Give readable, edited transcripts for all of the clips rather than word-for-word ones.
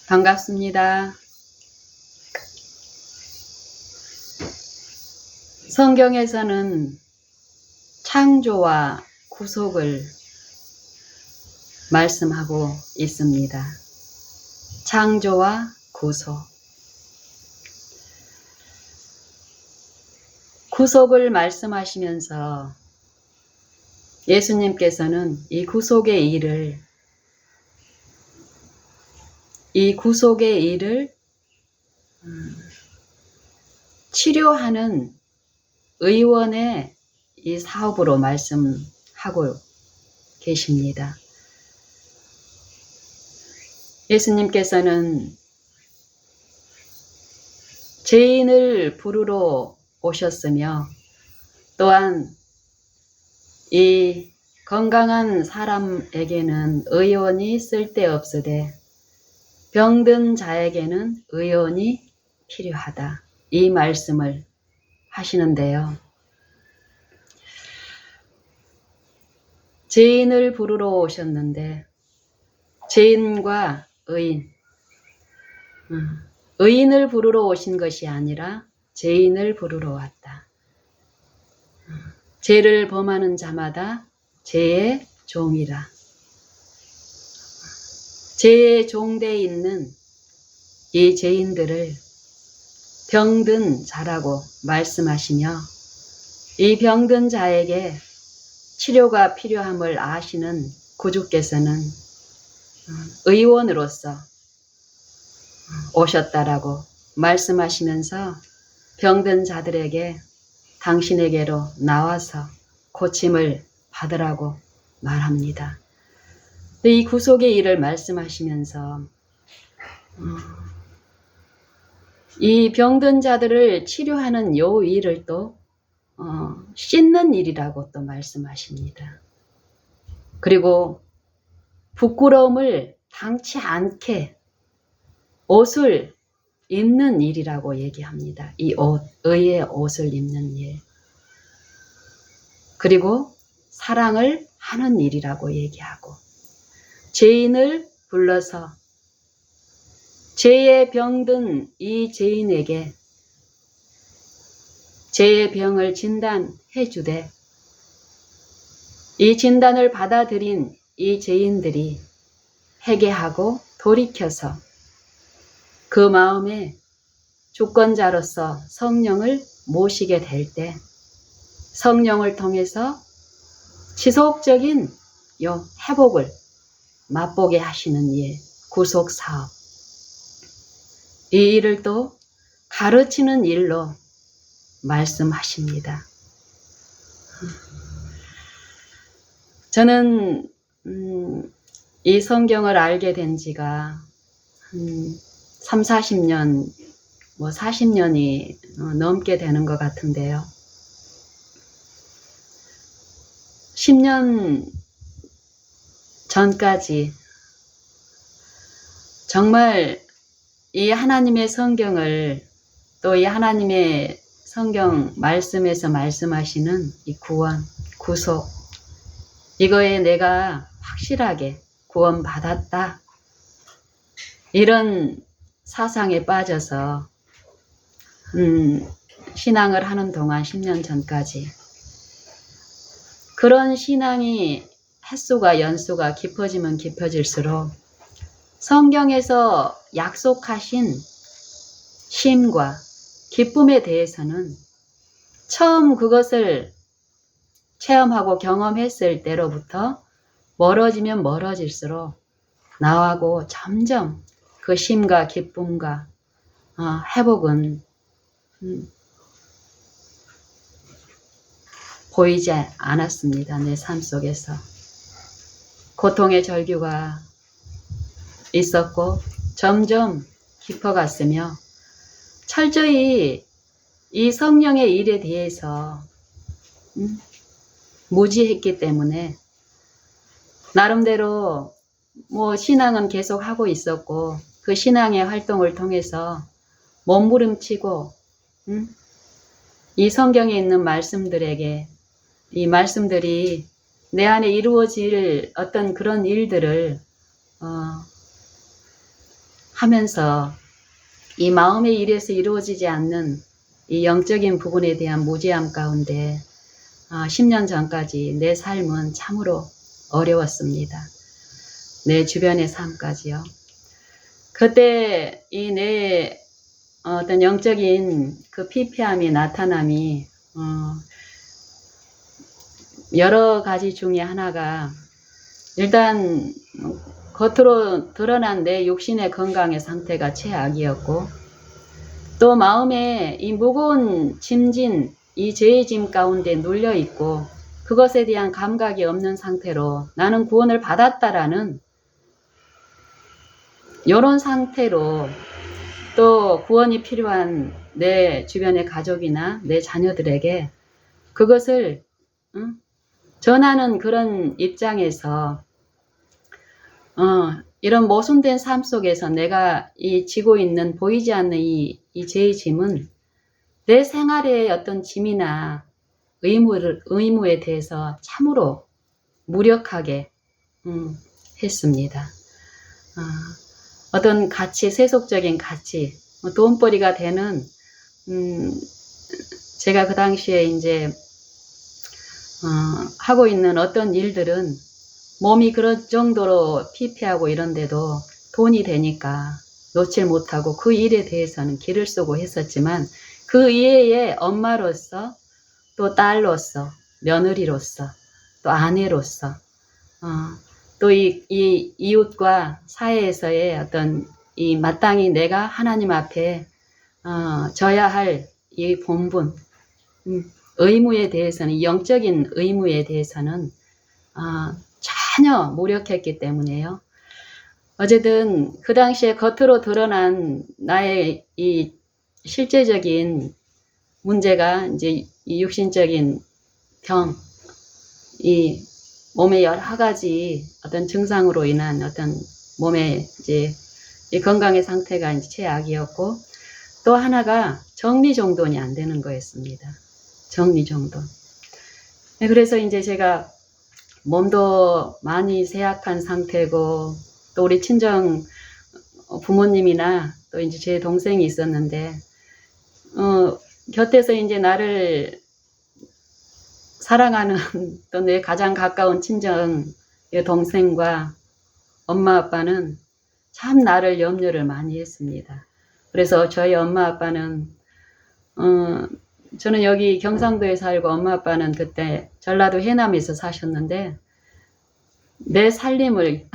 반갑습니다. 성경에서는 창조와 구속을 말씀하고 있습니다. 창조와 구속. 구속을 말씀하시면서 예수님께서는 이 구속의 일을 치료하는 의원의 이 사업으로 말씀하고 계십니다. 예수님께서는 죄인을 부르러 오셨으며 또한 이 건강한 사람에게는 의원이 쓸데없으되 병든 자에게는 의원이 필요하다. 이 말씀을 하시는데요. 죄인을 부르러 오셨는데 죄인과 의인을 부르러 오신 것이 아니라 죄인을 부르러 왔다. 죄를 범하는 자마다 죄의 종이라. 죄의 종되어 있는 이 죄인들을 병든 자라고 말씀하시며 이 병든 자에게 치료가 필요함을 아시는 구주께서는 의원으로서 오셨다라고 말씀하시면서 병든 자들에게 당신에게로 나와서 고침을 받으라고 말합니다. 이 구속의 일을 말씀하시면서 이 병든 자들을 치료하는 요 일을 또 씻는 일이라고 또 말씀하십니다. 그리고 부끄러움을 당치 않게 옷을 입는 일이라고 얘기합니다. 이 옷, 의의 옷을 입는 일. 그리고 사랑을 하는 일이라고 얘기하고 죄인을 불러서 죄에 병든 이 죄인에게 죄의 병을 진단해 주되 이 진단을 받아들인 이 죄인들이 회개하고 돌이켜서 그 마음에 주권자로서 성령을 모시게 될 때 성령을 통해서 지속적인 요 회복을 맛보게 하시는 일, 구속사업. 이 일을 또 가르치는 일로 말씀하십니다. 저는 이 성경을 알게 된 지가 30-40년, 40년이 넘게 되는 것 같은데요. 10년 전까지 정말 이 하나님의 성경을 또 이 하나님의 성경 말씀에서 말씀하시는 이 구원, 구속, 이거에 내가 확실하게 구원받았다. 이런 사상에 빠져서 신앙을 하는 동안 10년 전까지 그런 신앙이 횟수가 연수가 깊어지면 깊어질수록 성경에서 약속하신 쉼과 기쁨에 대해서는 처음 그것을 체험하고 경험했을 때로부터 멀어지면 멀어질수록 나하고 점점 그 쉼과 기쁨과 회복은 보이지 않았습니다. 내 삶 속에서. 고통의 절규가 있었고 점점 깊어갔으며 철저히 이 성령의 일에 대해서 무지했기 때문에 나름대로 신앙은 계속 하고 있었고 그 신앙의 활동을 통해서 몸부림치고 이 성경에 있는 말씀들에게 이 말씀들이 내 안에 이루어질 어떤 그런 일들을 하면서 이 마음의 일에서 이루어지지 않는 이 영적인 부분에 대한 무지함 가운데 10년 전까지 내 삶은 참으로 어려웠습니다. 내 주변의 삶까지요. 그때 이 내 어떤 영적인 그 피폐함이 나타남이 여러 가지 중에 하나가 일단 겉으로 드러난 내 육신의 건강의 상태가 최악이었고 또 마음에 이 무거운 짐진 이 죄의 짐 가운데 눌려 있고 그것에 대한 감각이 없는 상태로 나는 구원을 받았다라는 이런 상태로 또 구원이 필요한 내 주변의 가족이나 내 자녀들에게 그것을 전하는 그런 입장에서 이런 모순된 삶 속에서 내가 이 지고 있는 보이지 않는 이 죄의 짐은 내 생활의 어떤 짐이나 의무에 대해서 참으로 무력하게 했습니다. 어떤 가치, 세속적인 가치, 돈벌이가 되는 제가 그 당시에 이제 하고 있는 어떤 일들은 몸이 그런 정도로 피폐하고 이런데도 돈이 되니까 놓칠 못하고 그 일에 대해서는 기를 쓰고 했었지만 그 이외에 엄마로서 또 딸로서 며느리로서 또 아내로서 또 이 이웃과 사회에서의 어떤 이 마땅히 내가 하나님 앞에 져야 할 이 본분 의무에 대해서는 영적인 의무에 대해서는 전혀 무력했기 때문에요. 어쨌든 그 당시에 겉으로 드러난 나의 이 실제적인 문제가 이제 이 육신적인 병, 이 몸의 여러 가지 어떤 증상으로 인한 어떤 몸의 이제 이 건강의 상태가 이제 최악이었고 또 하나가 정리정돈이 안 되는 거였습니다. 정리정돈. 그래서 이제 제가 몸도 많이 쇠약한 상태고 또 우리 친정 부모님이나 또 이제 제 동생이 있었는데 곁에서 이제 나를 사랑하는 또 내 가장 가까운 친정 동생과 엄마 아빠는 참 나를 염려를 많이 했습니다. 그래서 저희 엄마 아빠는 저는 여기 경상도에 살고 엄마 아빠는 그때 전라도 해남에서 사셨는데 내 살림을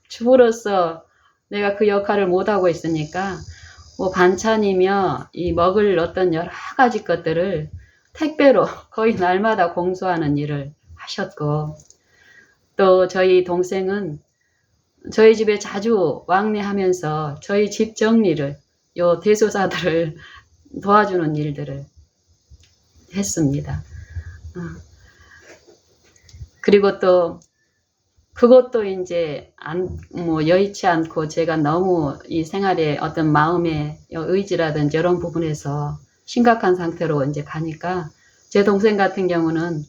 주부로서 내가 그 역할을 못하고 있으니까 뭐 반찬이며 이 먹을 어떤 여러 가지 것들을 택배로 거의 날마다 공수하는 일을 하셨고 또 저희 동생은 저희 집에 자주 왕래하면서 저희 집 정리를 요 대소사들을 도와주는 일들을 했습니다. 그리고 또 그것도 이제 여의치 않고 제가 너무 이 생활에 어떤 마음의 의지라든지 이런 부분에서 심각한 상태로 이제 가니까 제 동생 같은 경우는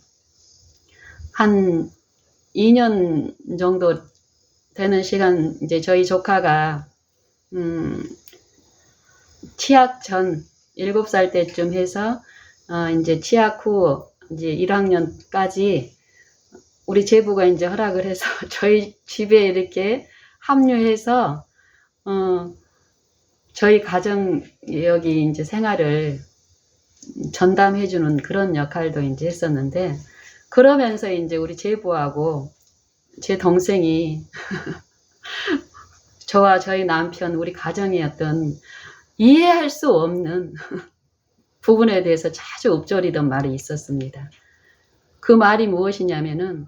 한 2년 정도 되는 시간 이제 저희 조카가 취학 전 7살 때쯤 해서 이제 취학 후 이제 1학년까지 우리 제부가 이제 허락을 해서 저희 집에 이렇게 합류해서 저희 가정 여기 이제 생활을 전담해주는 그런 역할도 이제 했었는데 그러면서 이제 우리 제부하고 제 동생이 저와 저희 남편 우리 가정의 어떤 이해할 수 없는 부분에 대해서 자주 읊조리던 말이 있었습니다. 그 말이 무엇이냐면은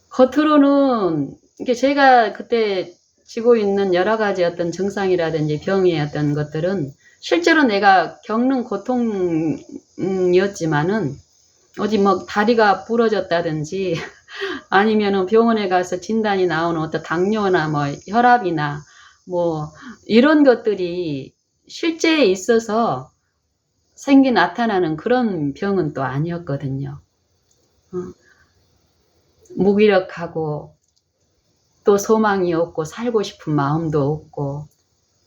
겉으로는 이게 제가 그때 지고 있는 여러 가지 어떤 증상이라든지 병의 어떤 것들은 실제로 내가 겪는 고통이었지만은 어디 뭐 다리가 부러졌다든지 아니면은 병원에 가서 진단이 나오는 어떤 당뇨나 뭐 혈압이나 뭐 이런 것들이 실제에 있어서 나타나는 그런 병은 또 아니었거든요. 무기력하고 또 소망이 없고 살고 싶은 마음도 없고,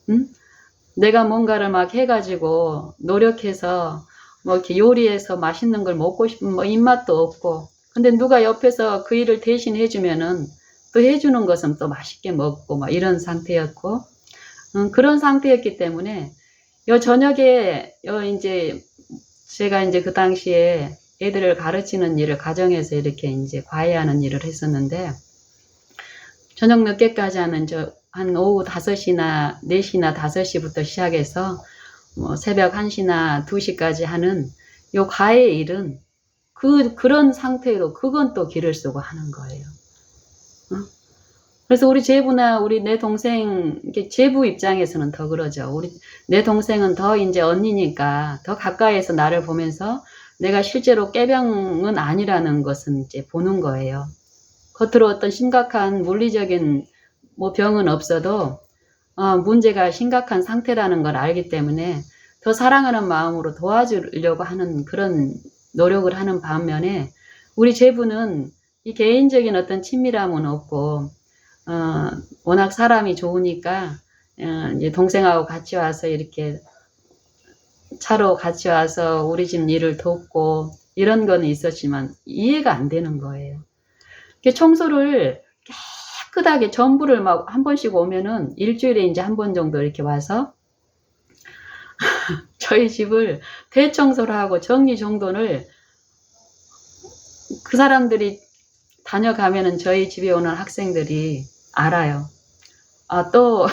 응? 내가 뭔가를 막 해가지고 노력해서 뭐 이렇게 요리해서 맛있는 걸 먹고 싶은 뭐 입맛도 없고, 근데 누가 옆에서 그 일을 대신 해주면은 또 해주는 것은 또 맛있게 먹고 막 이런 상태였고, 그런 상태였기 때문에 요 저녁에 요 이제 제가 이제 그 당시에 애들을 가르치는 일을 가정에서 이렇게 이제 과외하는 일을 했었는데, 저녁 늦게까지 하는 한 오후 5시나 4시나 5시부터 시작해서 뭐 새벽 1시나 2시까지 하는 요 과외 일은 그런 상태로 그건 또 기를 쓰고 하는 거예요. 그래서 우리 제부나 내 동생, 제부 입장에서는 더 그러죠. 내 동생은 더 이제 언니니까 더 가까이에서 나를 보면서 내가 실제로 꾀병은 아니라는 것은 이제 보는 거예요. 겉으로 어떤 심각한 물리적인 뭐 병은 없어도 문제가 심각한 상태라는 걸 알기 때문에 더 사랑하는 마음으로 도와주려고 하는 그런 노력을 하는 반면에, 우리 제부는 이 개인적인 어떤 친밀함은 없고, 워낙 사람이 좋으니까 이제 동생하고 같이 와서 이렇게 차로 같이 와서 우리 집 일을 돕고 이런 거는 있었지만 이해가 안 되는 거예요. 청소를 깨끗하게 전부를 막 한 번씩 오면은 일주일에 이제 한 번 정도 이렇게 와서 저희 집을 대청소를 하고 정리정돈을, 그 사람들이 다녀가면은 저희 집에 오는 학생들이 알아요. 또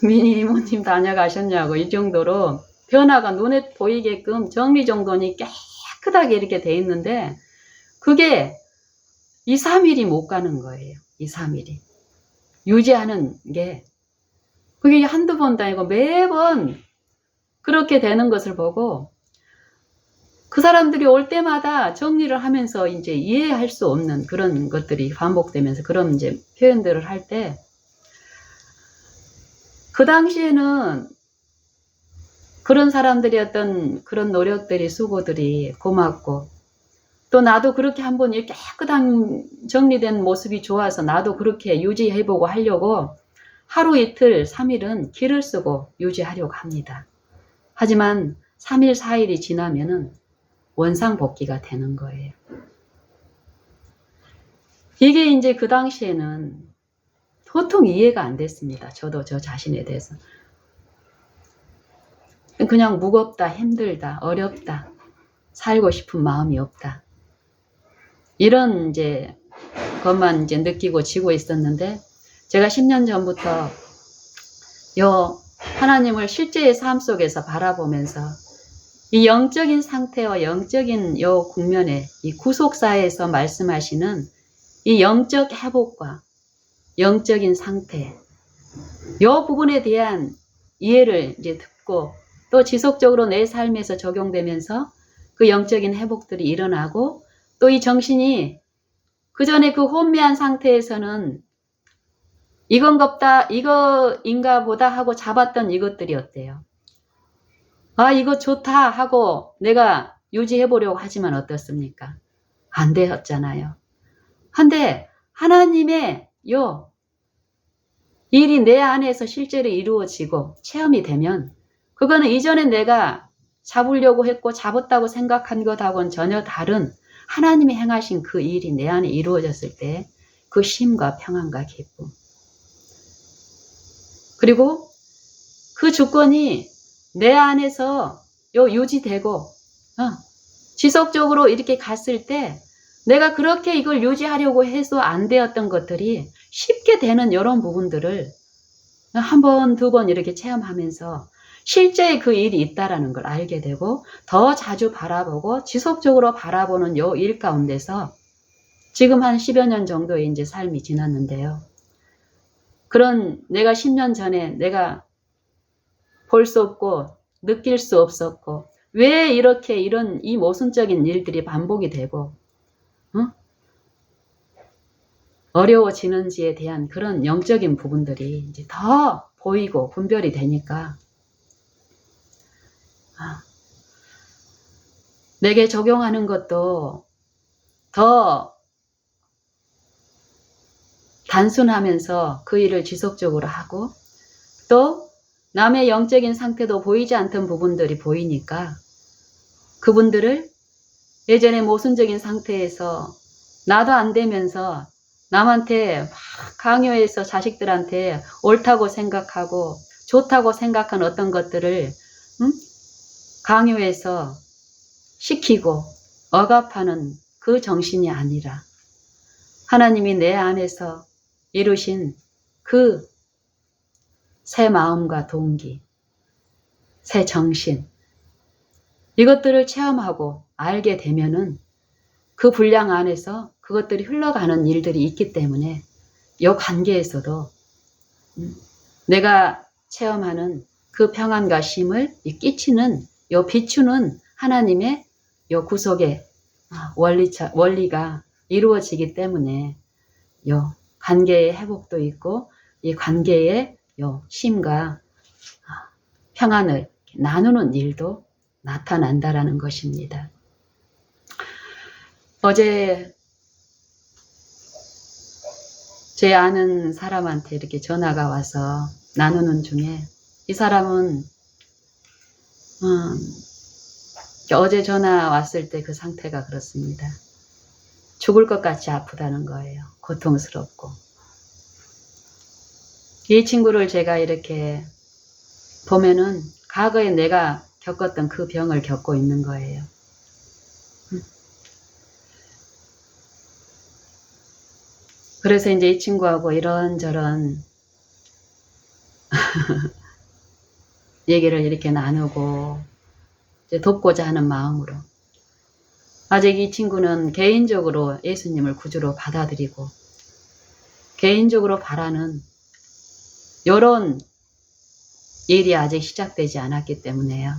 미니 이모님 다녀가셨냐고, 이 정도로 변화가 눈에 보이게끔 정리정돈이 깨끗하게 이렇게 돼 있는데, 그게 2, 3일이 못 가는 거예요. 2, 3일이. 유지하는 게. 그게 한두 번도 아니고 매번 그렇게 되는 것을 보고, 그 사람들이 올 때마다 정리를 하면서 이제 이해할 수 없는 그런 것들이 반복되면서 그런 이제 표현들을 할 때, 그 당시에는 그런 사람들이 어떤 그런 노력들이, 수고들이 고맙고, 또 나도 그렇게 한번 이렇게 깨끗한 정리된 모습이 좋아서 나도 그렇게 유지해보고 하려고 하루 이틀 3일은 기를 쓰고 유지하려고 합니다. 하지만 3일 4일이 지나면은 원상복귀가 되는 거예요. 이게 이제 그 당시에는 도통 이해가 안 됐습니다. 저도 저 자신에 대해서. 그냥 무겁다, 힘들다, 어렵다, 살고 싶은 마음이 없다, 이런 이제 것만 이제 느끼고 지고 있었는데, 제가 10년 전부터 하나님을 실제의 삶 속에서 바라보면서 이 영적인 상태와 영적인 국면에, 이 구속사에서 말씀하시는 이 영적 회복과 영적인 상태, 부분에 대한 이해를 이제 듣고, 또 지속적으로 내 삶에서 적용되면서 그 영적인 회복들이 일어나고, 또 이 정신이 그 전에 그 혼미한 상태에서는 이거인가 보다 하고 잡았던 이것들이 어때요? 이거 좋다 하고 내가 유지해보려고 하지만 어떻습니까? 안 되었잖아요. 한데 하나님의 일이 내 안에서 실제로 이루어지고 체험이 되면, 그거는 이전에 내가 잡으려고 했고 잡았다고 생각한 것하고는 전혀 다른 하나님이 행하신 그 일이 내 안에 이루어졌을 때 그 쉼과 평안과 기쁨, 그리고 그 주권이 내 안에서 유지되고 지속적으로 이렇게 갔을 때, 내가 그렇게 이걸 유지하려고 해서 안 되었던 것들이 쉽게 되는 이런 부분들을 한 번, 두 번 이렇게 체험하면서 실제 그 일이 있다라는 걸 알게 되고, 더 자주 바라보고 지속적으로 바라보는 일 가운데서 지금 한 10여 년 정도의 이제 삶이 지났는데요. 그런 내가 10년 전에 내가 볼 수 없고 느낄 수 없었고, 왜 이렇게 이 모순적인 일들이 반복이 되고 어려워지는지에 대한 그런 영적인 부분들이 이제 더 보이고 분별이 되니까, 내게 적용하는 것도 더 단순하면서 그 일을 지속적으로 하고 또 남의 영적인 상태도 보이지 않던 부분들이 보이니까 그분들을 예전에 모순적인 상태에서 나도 안 되면서 남한테 막 강요해서 자식들한테 옳다고 생각하고 좋다고 생각한 어떤 것들을 강요해서 시키고 억압하는 그 정신이 아니라 하나님이 내 안에서 이루신 그 새 마음과 동기, 새 정신 이것들을 체험하고 알게 되면은 그 분량 안에서 그것들이 흘러가는 일들이 있기 때문에 이 관계에서도 내가 체험하는 그 평안과 쉼을 끼치는 비추는 하나님의 구속의 원리가 이루어지기 때문에 관계의 회복도 있고 이 관계의 쉼과 평안을 나누는 일도 나타난다라는 것입니다. 어제 제 아는 사람한테 이렇게 전화가 와서 나누는 중에 이 사람은 어제 전화 왔을 때 그 상태가 그렇습니다. 죽을 것 같이 아프다는 거예요. 고통스럽고. 이 친구를 제가 이렇게 보면은 과거에 내가 겪었던 그 병을 겪고 있는 거예요. 그래서 이제 이 친구하고 이런저런 얘기를 이렇게 나누고 이제 돕고자 하는 마음으로 아직 이 친구는 개인적으로 예수님을 구주로 받아들이고 개인적으로 바라는 이런 일이 아직 시작되지 않았기 때문에요.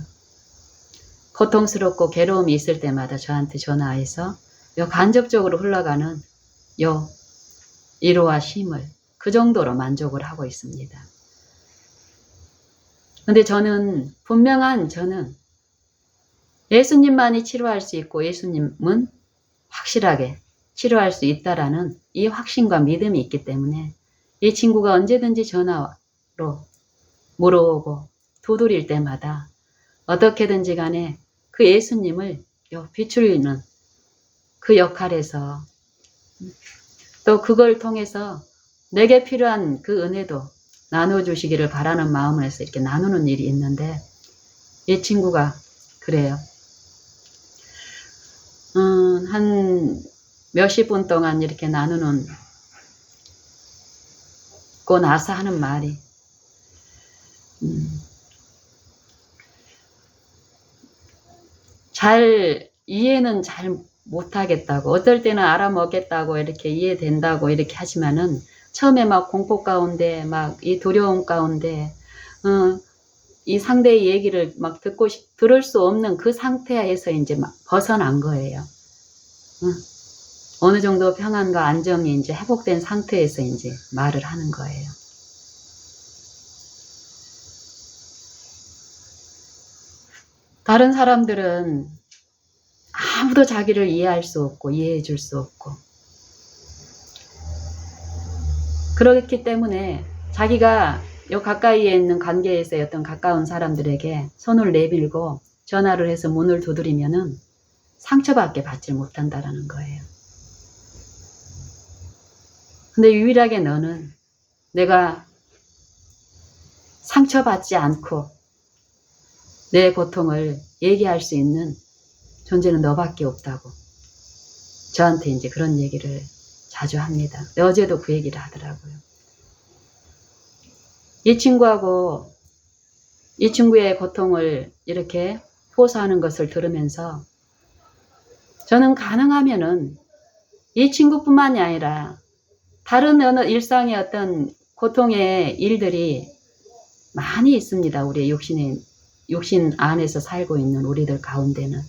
고통스럽고 괴로움이 있을 때마다 저한테 전화해서 간접적으로 흘러가는 위로와 쉼을 그 정도로 만족을 하고 있습니다. 근데 저는 저는 예수님만이 치료할 수 있고 예수님은 확실하게 치료할 수 있다라는 이 확신과 믿음이 있기 때문에 이 친구가 언제든지 전화로 물어오고 두드릴 때마다 어떻게든지 간에 그 예수님을 비추는 그 역할에서 또 그걸 통해서 내게 필요한 그 은혜도 나눠주시기를 바라는 마음에서 이렇게 나누는 일이 있는데 이 친구가 그래요. 한 몇십 분 동안 이렇게 나누는 고 나서 하는 말이 이해는 잘 못하겠다고 어떨 때는 알아먹겠다고 이렇게 이해된다고 이렇게 하지만은 처음에 막 공포 가운데 막 이 두려움 가운데 이 상대의 얘기를 막 들을 수 없는 그 상태에서 이제 막 벗어난 거예요. 어느 정도 평안과 안정이 이제 회복된 상태에서 이제 말을 하는 거예요. 다른 사람들은 아무도 자기를 이해할 수 없고 이해해 줄 수 없고 그렇기 때문에 자기가 가까이에 있는 관계에서의 어떤 가까운 사람들에게 손을 내밀고 전화를 해서 문을 두드리면은 상처밖에 받지 못한다라는 거예요. 근데 유일하게 너는 내가 상처받지 않고 내 고통을 얘기할 수 있는 존재는 너밖에 없다고 저한테 이제 그런 얘기를 자주 합니다. 어제도 그 얘기를 하더라고요. 이 친구하고 이 친구의 고통을 이렇게 호소하는 것을 들으면서 저는 가능하면은 이 친구뿐만이 아니라 다른 어느 일상의 어떤 고통의 일들이 많이 있습니다. 우리의 육신 안에서 살고 있는 우리들 가운데는.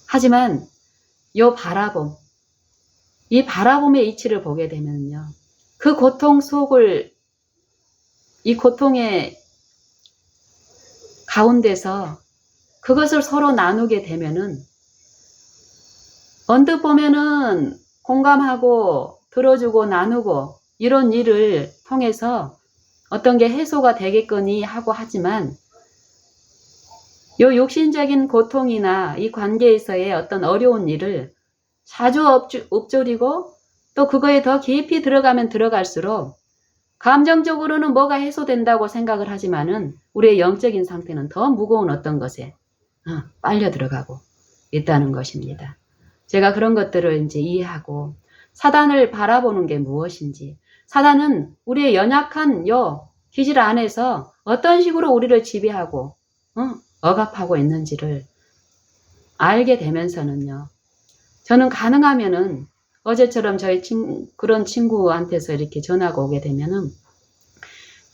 하지만 이 바라봄의 이치를 보게 되면요. 그 고통 속을 이 고통의 가운데서 그것을 서로 나누게 되면은 언뜻 보면은 공감하고 들어주고 나누고 이런 일을 통해서 어떤 게 해소가 되겠거니 하고 하지만 요 육신적인 고통이나 이 관계에서의 어떤 어려운 일을 자주 읊조리고 또 그거에 더 깊이 들어가면 들어갈수록 감정적으로는 뭐가 해소된다고 생각을 하지만은 우리의 영적인 상태는 더 무거운 어떤 것에 빨려 들어가고 있다는 것입니다. 제가 그런 것들을 이제 이해하고 사단을 바라보는 게 무엇인지, 사단은 우리의 연약한 요 기질 안에서 어떤 식으로 우리를 지배하고 억압하고 있는지를 알게 되면서는요, 저는 가능하면은 어제처럼 저희 그런 친구한테서 이렇게 전화가 오게 되면은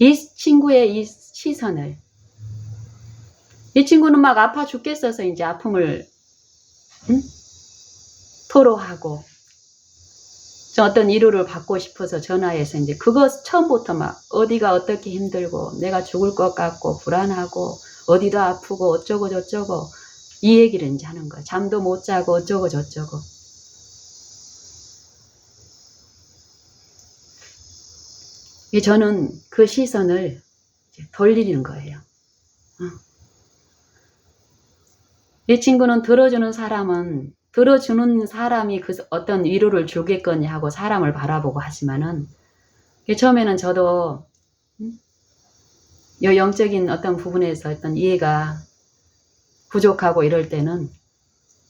이 친구의 이 시선을, 이 친구는 막 아파 죽겠어서 이제 아픔을 토로하고 저 어떤 위로를 받고 싶어서 전화해서 이제 그거 처음부터 막 어디가 어떻게 힘들고 내가 죽을 것 같고 불안하고 어디도 아프고 어쩌고 저쩌고 이 얘기를 이제 하는 거야. 잠도 못 자고 어쩌고 저쩌고. 저는 그 시선을 돌리는 거예요. 이 친구는 들어주는 사람이 그 어떤 위로를 주겠거니 하고 사람을 바라보고 하지만은 처음에는 저도 요 영적인 어떤 부분에서 어떤 이해가 부족하고 이럴 때는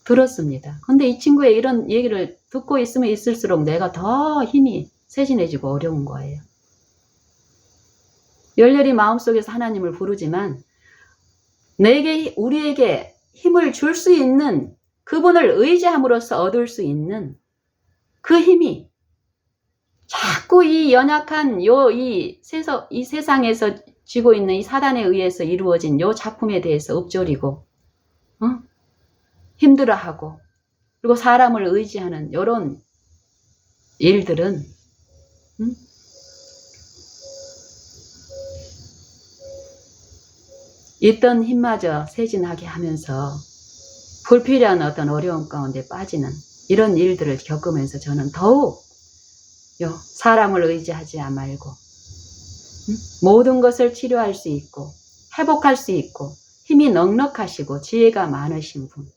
들었습니다. 근데 이 친구의 이런 얘기를 듣고 있으면 있을수록 내가 더 힘이 세진해지고 어려운 거예요. 열렬히 마음속에서 하나님을 부르지만 우리에게 힘을 줄 수 있는 그분을 의지함으로써 얻을 수 있는 그 힘이 자꾸 이 연약한 이 세상에서 쥐고 있는 이 사단에 의해서 이루어진 요 작품에 대해서 읊조리고 힘들어하고 그리고 사람을 의지하는 요런 일들은 있던 힘마저 세진하게 하면서 불필요한 어떤 어려움 가운데 빠지는 이런 일들을 겪으면서 저는 더욱 사람을 의지하지 말고 모든 것을 치료할 수 있고 회복할 수 있고 힘이 넉넉하시고 지혜가 많으신 분,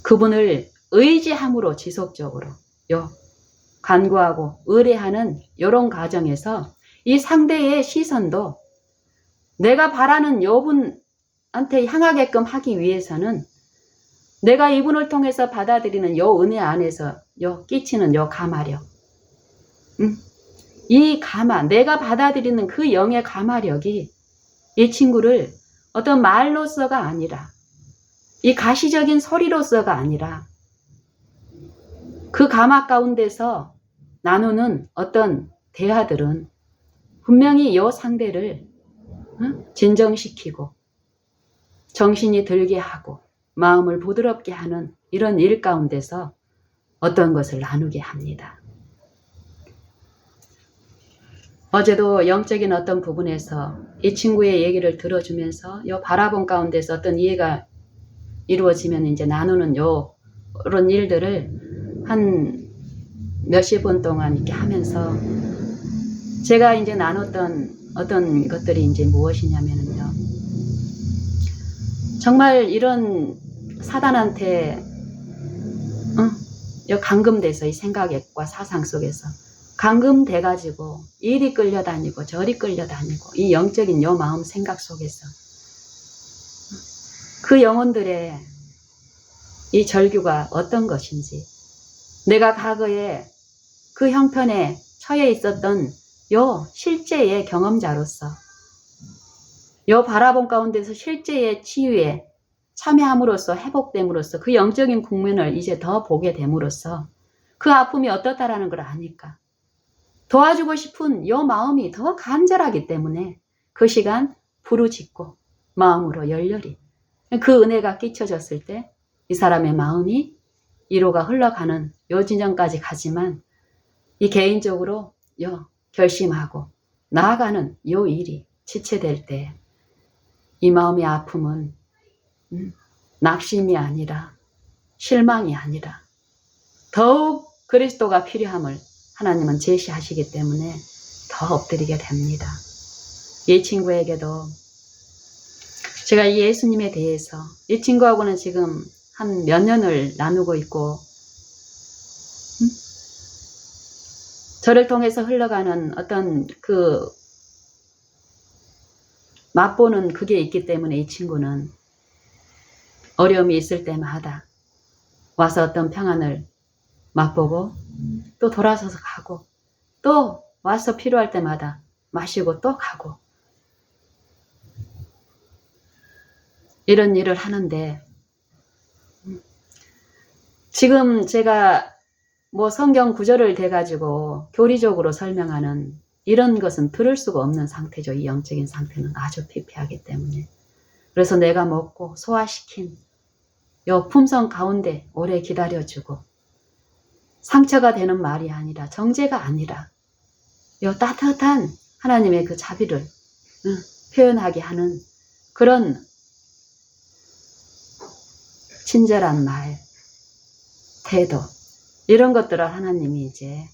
그분을 의지함으로 지속적으로 간구하고 의뢰하는 이런 과정에서 이 상대의 시선도 내가 바라는 요분한테 향하게끔 하기 위해서는 내가 이분을 통해서 받아들이는 요 은혜 안에서 끼치는 가마력, 이 내가 받아들이는 그 영의 가마력이 이 친구를 어떤 말로서가 아니라 이 가시적인 소리로서가 아니라 그 가마 가운데서 나누는 어떤 대화들은 분명히 요 상대를 진정시키고 정신이 들게 하고 마음을 부드럽게 하는 이런 일 가운데서 어떤 것을 나누게 합니다. 어제도 영적인 어떤 부분에서 이 친구의 얘기를 들어주면서 바라본 가운데서 어떤 이해가 이루어지면 이제 나누는 이런 일들을 한 몇십 분 동안 이렇게 하면서 제가 이제 나눴던 어떤 것들이 이제 무엇이냐면요. 정말 이런 사단한테 감금돼서 이 생각과 사상 속에서 감금돼가지고 이리 끌려다니고 저리 끌려다니고 이 영적인 마음 생각 속에서 그 영혼들의 이 절규가 어떤 것인지, 내가 과거에 그 형편에 처해 있었던 실제의 경험자로서 바라본 가운데서 실제의 치유에 참여함으로써 회복됨으로써 그 영적인 국면을 이제 더 보게 됨으로써 그 아픔이 어떻다라는 걸 아니까 도와주고 싶은 마음이 더 간절하기 때문에 그 시간 부르짖고 마음으로 열렬히 그 은혜가 끼쳐졌을 때 이 사람의 마음이 위로가 흘러가는 지점까지 가지만 이 개인적으로 결심하고 나아가는 일이 지체될 때 이 마음의 아픔은 낙심이 아니라 실망이 아니라 더욱 그리스도가 필요함을 하나님은 제시하시기 때문에 더 엎드리게 됩니다. 이 친구에게도 제가 이 예수님에 대해서 이 친구하고는 지금 한 몇 년을 나누고 있고 저를 통해서 흘러가는 어떤 그 맛보는 그게 있기 때문에 이 친구는 어려움이 있을 때마다 와서 어떤 평안을 맛보고 또 돌아서서 가고 또 와서 필요할 때마다 마시고 또 가고 이런 일을 하는데 지금 제가 뭐 성경 구절을 대가지고 교리적으로 설명하는 이런 것은 들을 수가 없는 상태죠. 이 영적인 상태는 아주 피폐하기 때문에. 그래서 내가 먹고 소화시킨 요 품성 가운데 오래 기다려주고 상처가 되는 말이 아니라 정죄가 아니라 요 따뜻한 하나님의 그 자비를 표현하게 하는 그런 친절한 말, 태도 이런 것들을 하나님이 이제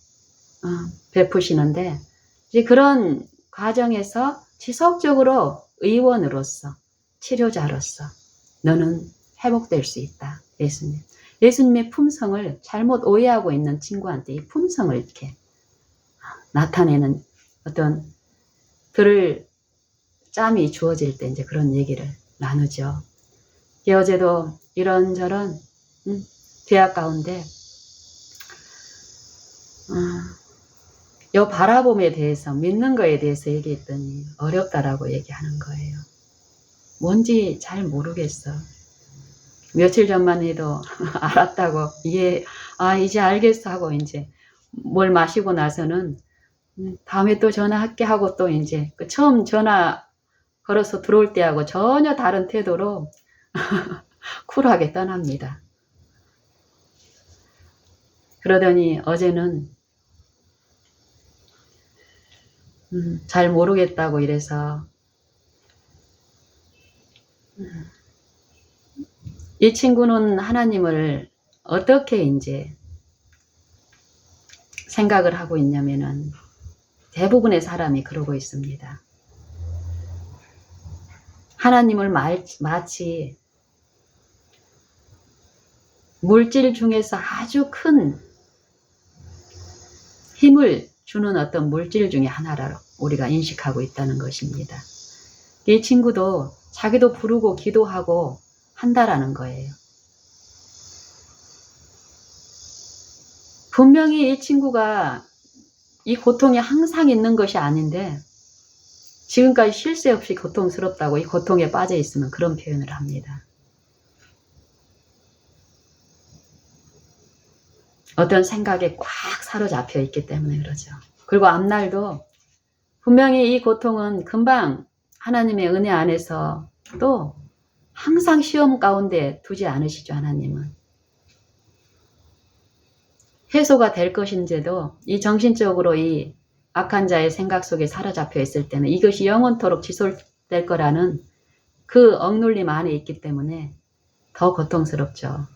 베푸시는데 이제 그런 과정에서 지속적으로 의원으로서 치료자로서 너는 회복될 수 있다. 예수님의 품성을 잘못 오해하고 있는 친구한테 이 품성을 이렇게 나타내는 어떤 들을 짬이 주어질 때 이제 그런 얘기를 나누죠. 어제도 이런저런 죄악 가운데 요 바라봄에 대해서 믿는 거에 대해서 얘기했더니 어렵다라고 얘기하는 거예요. 뭔지 잘 모르겠어. 며칠 전만 해도 알았다고 이제 알겠어 하고 이제 뭘 마시고 나서는 다음에 또 전화할게 하고 또 이제 그 처음 전화 걸어서 들어올 때하고 전혀 다른 태도로 쿨하게 떠납니다. 그러더니 어제는 잘 모르겠다고 이래서 이 친구는 하나님을 어떻게 이제 생각을 하고 있냐면은 대부분의 사람이 그러고 있습니다. 하나님을 마치 물질 중에서 아주 큰 힘을 주는 어떤 물질 중에 하나라고 우리가 인식하고 있다는 것입니다. 이 친구도 자기도 부르고 기도하고 한다라는 거예요. 분명히 이 친구가 이 고통이 항상 있는 것이 아닌데 지금까지 쉴 새 없이 고통스럽다고 이 고통에 빠져 있으면 그런 표현을 합니다. 어떤 생각에 꽉 사로잡혀 있기 때문에 그러죠. 그리고 앞날도 분명히 이 고통은 금방 하나님의 은혜 안에서 또 항상 시험 가운데 두지 않으시죠. 하나님은. 해소가 될 것인데도 이 정신적으로 이 악한 자의 생각 속에 사로잡혀 있을 때는 이것이 영원토록 지속될 거라는 그 억눌림 안에 있기 때문에 더 고통스럽죠.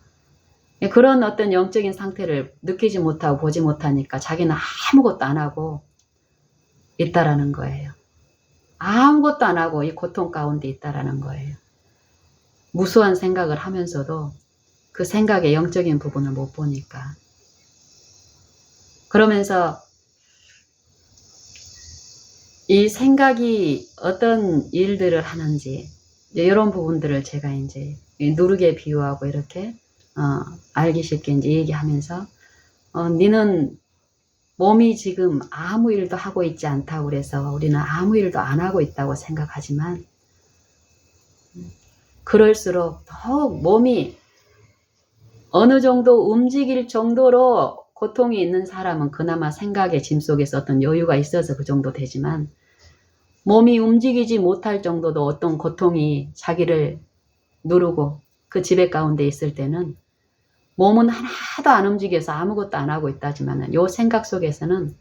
그런 어떤 영적인 상태를 느끼지 못하고 보지 못하니까 자기는 아무것도 안 하고 있다라는 거예요. 아무것도 안 하고 이 고통 가운데 있다라는 거예요. 무수한 생각을 하면서도 그 생각의 영적인 부분을 못 보니까. 그러면서 이 생각이 어떤 일들을 하는지 이런 부분들을 제가 이제 누르게 비유하고 이렇게 알기 쉽게 이제 얘기하면서 니는 몸이 지금 아무 일도 하고 있지 않다고 그래서 우리는 아무 일도 안 하고 있다고 생각하지만 그럴수록 더욱 몸이 어느 정도 움직일 정도로 고통이 있는 사람은 그나마 생각의 짐 속에서 어떤 여유가 있어서 그 정도 되지만 몸이 움직이지 못할 정도도 어떤 고통이 자기를 누르고 그 지배 가운데 있을 때는 몸은 하나도 안 움직여서 아무것도 안 하고 있다지만 요 생각 속에서는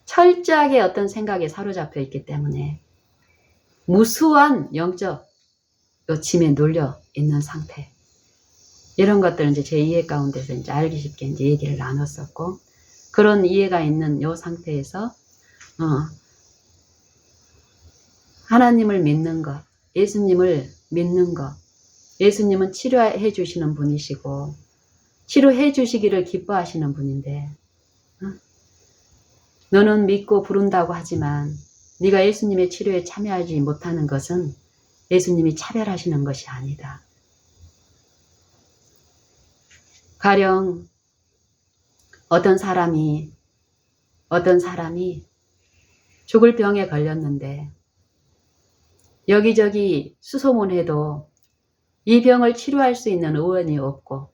철저하게 어떤 생각에 사로잡혀 있기 때문에 무수한 영적 요 짐에 눌려 있는 상태. 이런 것들은 이제 제 이해 가운데서 이제 알기 쉽게 이제 얘기를 나눴었고, 그런 이해가 있는 요 상태에서, 하나님을 믿는 것, 예수님을 믿는 것, 예수님은 치료해 주시는 분이시고, 치료해 주시기를 기뻐하시는 분인데, 너는 믿고 부른다고 하지만 네가 예수님의 치료에 참여하지 못하는 것은 예수님이 차별하시는 것이 아니다. 가령 어떤 사람이 죽을 병에 걸렸는데 여기저기 수소문해도 이 병을 치료할 수 있는 의원이 없고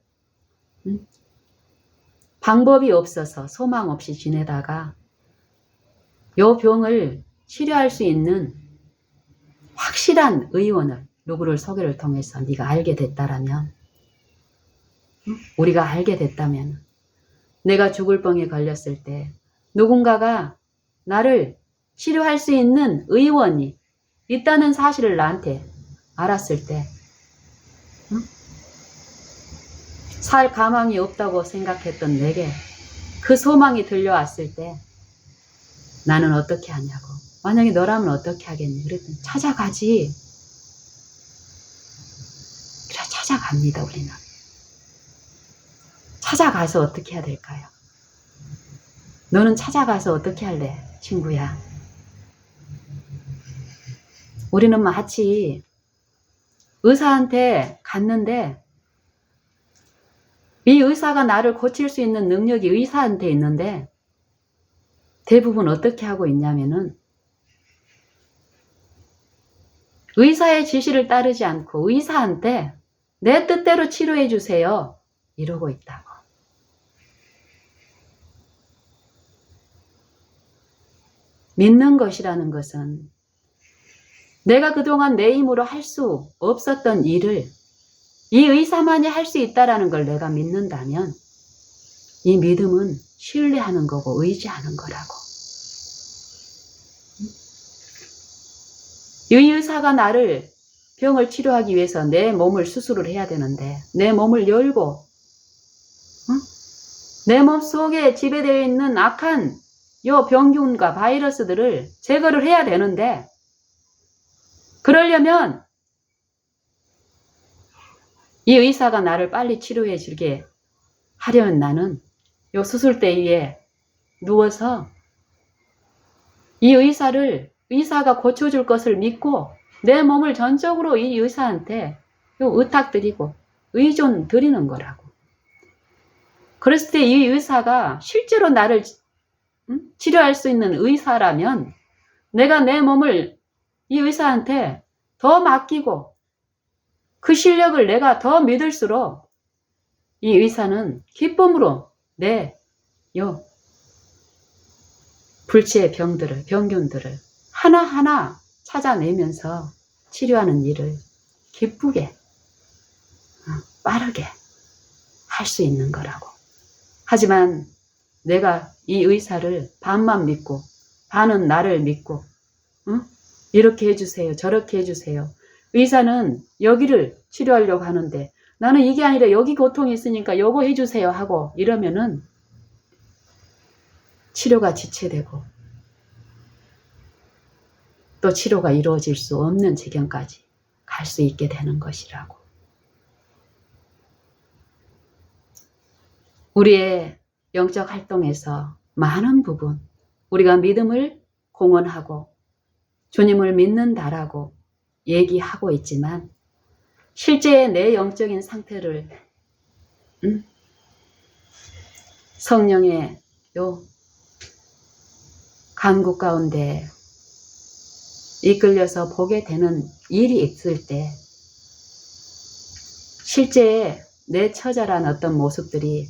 방법이 없어서 소망 없이 지내다가 요 병을 치료할 수 있는 확실한 의원을 누구를 소개를 통해서 네가 알게 됐다라면, 우리가 알게 됐다면, 내가 죽을 병에 걸렸을 때 누군가가 나를 치료할 수 있는 의원이 있다는 사실을 나한테 알았을 때, 살 가망이 없다고 생각했던 내게 그 소망이 들려왔을 때 나는 어떻게 하냐고. 만약에 너라면 어떻게 하겠니? 그랬더니 찾아가지. 그래, 찾아갑니다, 우리는. 찾아가서 어떻게 해야 될까요? 너는 찾아가서 어떻게 할래, 친구야? 우리는 마치 의사한테 갔는데 이 의사가 나를 고칠 수 있는 능력이 의사한테 있는데 대부분 어떻게 하고 있냐면은 의사의 지시를 따르지 않고 의사한테 내 뜻대로 치료해 주세요 이러고 있다고. 믿는 것이라는 것은 내가 그동안 내 힘으로 할 수 없었던 일을 이 의사만이 할 수 있다라는 걸 내가 믿는다면 이 믿음은 신뢰하는 거고 의지하는 거라고. 이 의사가 나를 병을 치료하기 위해서 내 몸을 수술을 해야 되는데 내 몸을 열고 내 몸 속에 지배되어 있는 악한 요 병균과 바이러스들을 제거를 해야 되는데 그러려면 이 의사가 나를 빨리 치료해 주게 하려면 나는 요 수술대 위에 누워서 이 의사가 고쳐줄 것을 믿고 내 몸을 전적으로 이 의사한테 의탁드리고 의존 드리는 거라고. 그랬을 때 이 의사가 실제로 나를 치료할 수 있는 의사라면 내가 내 몸을 이 의사한테 더 맡기고 그 실력을 내가 더 믿을수록 이 의사는 기쁨으로 내 불치의 병균들을 하나하나 찾아내면서 치료하는 일을 기쁘게 빠르게 할 수 있는 거라고. 하지만 내가 이 의사를 반만 믿고 반은 나를 믿고 이렇게 해주세요 저렇게 해주세요. 의사는 여기를 치료하려고 하는데 나는 이게 아니라 여기 고통이 있으니까 요거 해주세요 하고 이러면은 치료가 지체되고 또 치료가 이루어질 수 없는 지경까지 갈 수 있게 되는 것이라고. 우리의 영적 활동에서 많은 부분 우리가 믿음을 공언하고 주님을 믿는다라고 얘기하고 있지만 실제 내 영적인 상태를 성령의 간구 가운데 이끌려서 보게 되는 일이 있을 때 실제 내 처절한 어떤 모습들이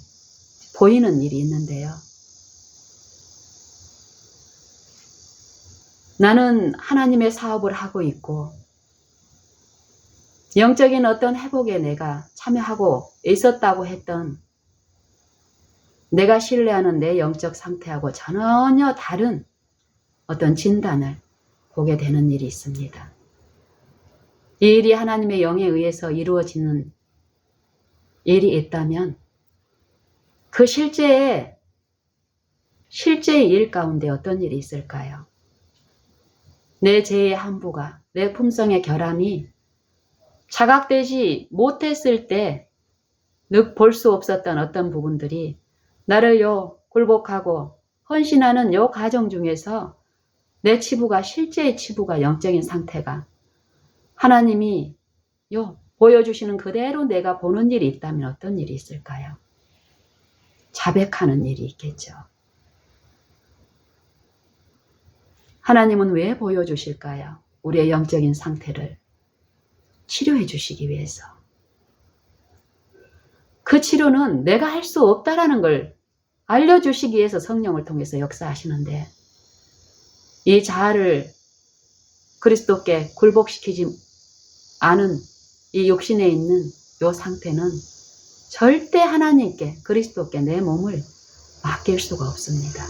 보이는 일이 있는데요. 나는 하나님의 사업을 하고 있고 영적인 어떤 회복에 내가 참여하고 있었다고 했던 내가 신뢰하는 내 영적 상태하고 전혀 다른 어떤 진단을 보게 되는 일이 있습니다. 이 일이 하나님의 영에 의해서 이루어지는 일이 있다면 그 실제의 일 가운데 어떤 일이 있을까요? 내 죄의 함부가, 내 품성의 결함이 자각되지 못했을 때 늑 볼 수 없었던 어떤 부분들이 나를 요 굴복하고 헌신하는 요 과정 중에서 내 치부가, 실제의 치부가, 영적인 상태가 하나님이 요 보여주시는 그대로 내가 보는 일이 있다면 어떤 일이 있을까요? 자백하는 일이 있겠죠. 하나님은 왜 보여주실까요? 우리의 영적인 상태를 치료해 주시기 위해서. 그 치료는 내가 할 수 없다라는 걸 알려주시기 위해서 성령을 통해서 역사하시는데, 이 자아를 그리스도께 굴복시키지 않은 이 육신에 있는 이 상태는 절대 하나님께, 그리스도께 내 몸을 맡길 수가 없습니다.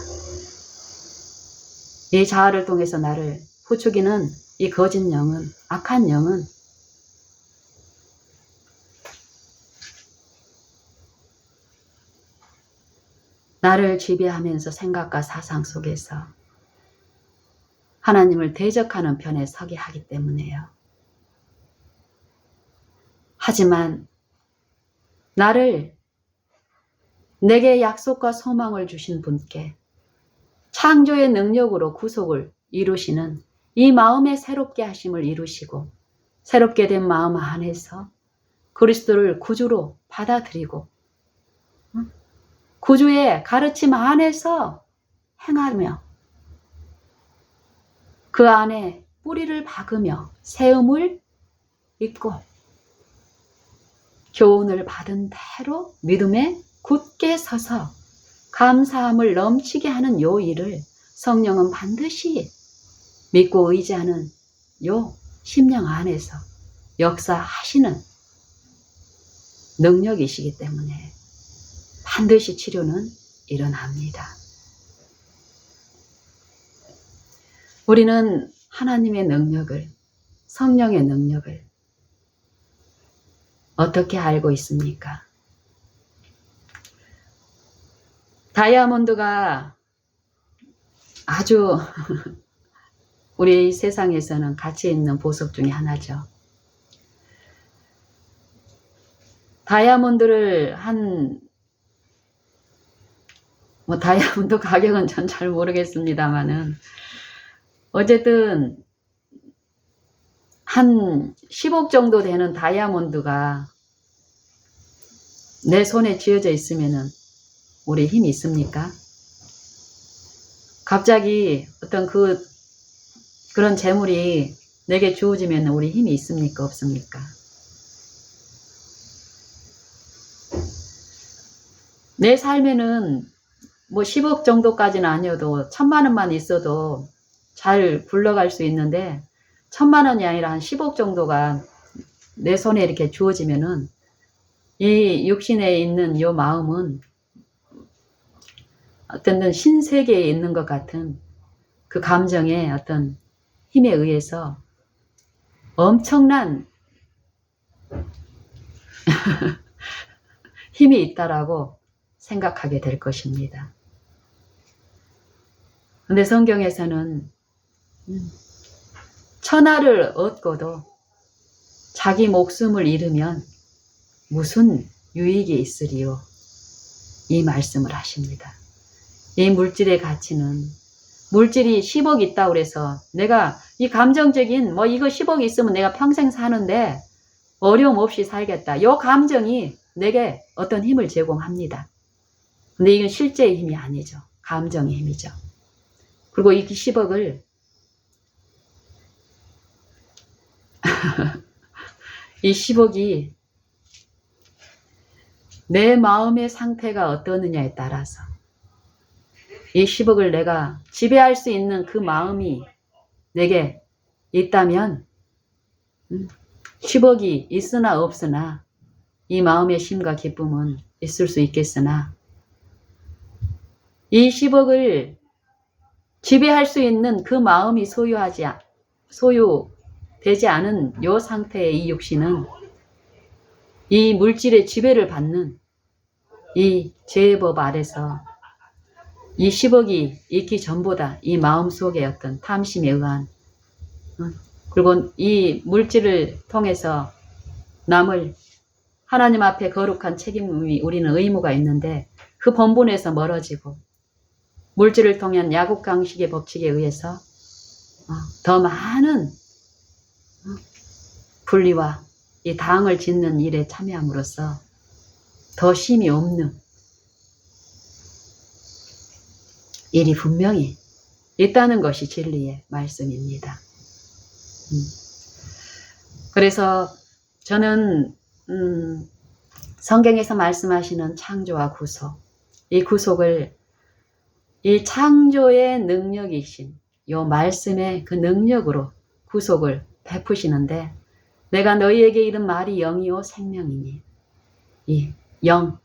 이 자아를 통해서 나를 부추기는 이 거짓 영은, 악한 영은 나를 지배하면서 생각과 사상 속에서 하나님을 대적하는 편에 서게 하기 때문에요. 하지만 나를, 내게 약속과 소망을 주신 분께 창조의 능력으로 구속을 이루시는 이 마음의 새롭게 하심을 이루시고, 새롭게 된 마음 안에서 그리스도를 구주로 받아들이고 구주의 가르침 안에서 행하며 그 안에 뿌리를 박으며 세움을 입고 교훈을 받은 대로 믿음에 굳게 서서 감사함을 넘치게 하는 요 일을 성령은 반드시 믿고 의지하는 요 심령 안에서 역사하시는 능력이시기 때문에 반드시 치료는 일어납니다. 우리는 하나님의 능력을, 성령의 능력을 어떻게 알고 있습니까? 다이아몬드가 아주 우리 세상에서는 가치 있는 보석 중에 하나죠. 다이아몬드를 다이아몬드 가격은 전 잘 모르겠습니다만은 어쨌든 한 10억 정도 되는 다이아몬드가 내 손에 쥐어져 있으면은 우리 힘이 있습니까? 갑자기 어떤 그런 재물이 내게 주어지면 우리 힘이 있습니까? 없습니까? 내 삶에는 뭐 10억 정도까지는 아니어도 1000만 원만 있어도 잘 굴러갈 수 있는데 1000만 원이 아니라 한 10억 정도가 내 손에 이렇게 주어지면은 이 육신에 있는 요 마음은 어떤 신세계에 있는 것 같은 그 감정의 어떤 힘에 의해서 엄청난 힘이 있다라고 생각하게 될 것입니다. 근데 성경에서는 천하를 얻고도 자기 목숨을 잃으면 무슨 유익이 있으리요? 이 말씀을 하십니다. 이 물질의 가치는, 물질이 10억 있다고 그래서 내가 이 감정적인 이거 10억 있으면 내가 평생 사는데 어려움 없이 살겠다. 이 감정이 내게 어떤 힘을 제공합니다. 근데 이건 실제의 힘이 아니죠. 감정의 힘이죠. 그리고 이 10억을 이 10억이 내 마음의 상태가 어떠느냐에 따라서 이 10억을 내가 지배할 수 있는 그 마음이 내게 있다면 10억이 있으나 없으나 이 마음의 쉼과 기쁨은 있을 수 있겠으나 이 10억을 지배할 수 있는 그 마음이 소유되지 않은 요 상태의 이 육신은 이 물질의 지배를 받는 이 죄의 법 아래서 이 10억이 있기 전보다 이 마음속에 어떤 탐심에 의한 그리고 이 물질을 통해서 남을 하나님 앞에 거룩한 책임이 우리는 의무가 있는데 그 본분에서 멀어지고 물질을 통한 야곱강식의 법칙에 의해서 더 많은 분리와 이 당을 짓는 일에 참여함으로써 더 쉼이 없는 일이 분명히 있다는 것이 진리의 말씀입니다. 그래서 저는 성경에서 말씀하시는 창조와 구속, 이 구속을 이 창조의 능력이신 요 말씀의 그 능력으로 구속을 베푸시는데 내가 너희에게 이른 말이 영이요 생명이니 이 영.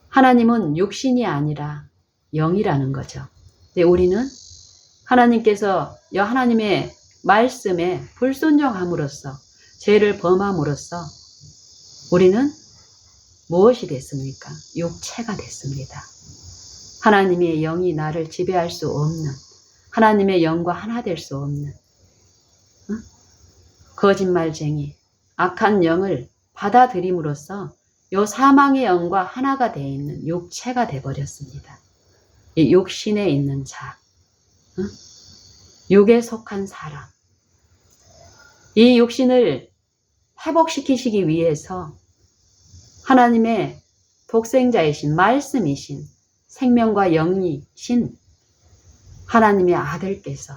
하나님은 육신이 아니라 영이라는 거죠. 근데 우리는 하나님께서 하나님의 말씀에 불순종함으로써 죄를 범함으로써 우리는 무엇이 됐습니까? 육체가 됐습니다. 하나님의 영이 나를 지배할 수 없는 하나님의 영과 하나 될 수 없는 거짓말쟁이 악한 영을 받아들임으로써 요 사망의 영과 하나가 되어 있는 육체가 되어버렸습니다. 이 육신에 있는 자, 육에 속한 사람, 이 육신을 회복시키시기 위해서 하나님의 독생자이신 말씀이신 생명과 영이신 하나님의 아들께서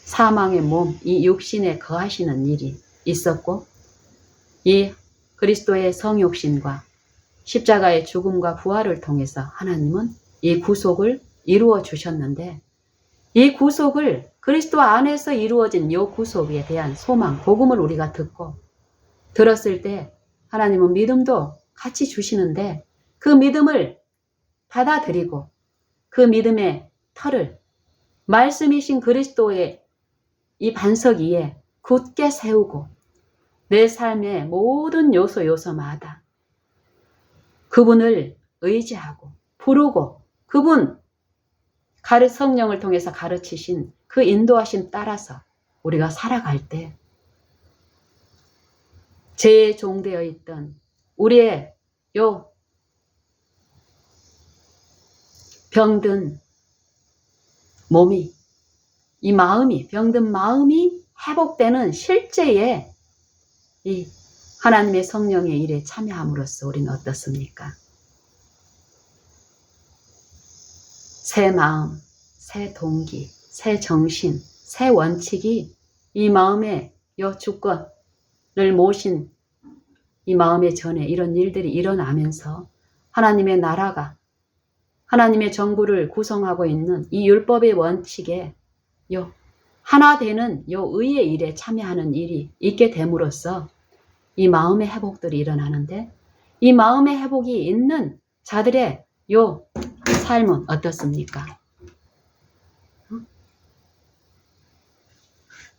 사망의 몸, 이 육신에 거하시는 일이 있었고 이 그리스도의 성육신과 십자가의 죽음과 부활을 통해서 하나님은 이 구속을 이루어 주셨는데 이 구속을 그리스도 안에서 이루어진 이 구속에 대한 소망, 복음을 우리가 들었을 때 하나님은 믿음도 같이 주시는데 그 믿음을 받아들이고 그 믿음의 터를 말씀이신 그리스도의 이 반석 위에 굳게 세우고 내 삶의 모든 요소마다 그분을 의지하고 부르고 그분 성령을 통해서 가르치신 그 인도하심 따라서 우리가 살아갈 때 죄에 종되어 있던 우리의 요 병든 몸이 이 마음이 병든 마음이 회복되는 실제의 이 하나님의 성령의 일에 참여함으로써 우리는 어떻습니까? 새 마음, 새 동기, 새 정신, 새 원칙이 이 마음의 요 주권을 모신 이 마음의 전에 이런 일들이 일어나면서 하나님의 나라가 하나님의 정부를 구성하고 있는 이 율법의 원칙에 요 하나 되는 요 의의 일에 참여하는 일이 있게 됨으로써 이 마음의 회복들이 일어나는데 이 마음의 회복이 있는 자들의 요 삶은 어떻습니까?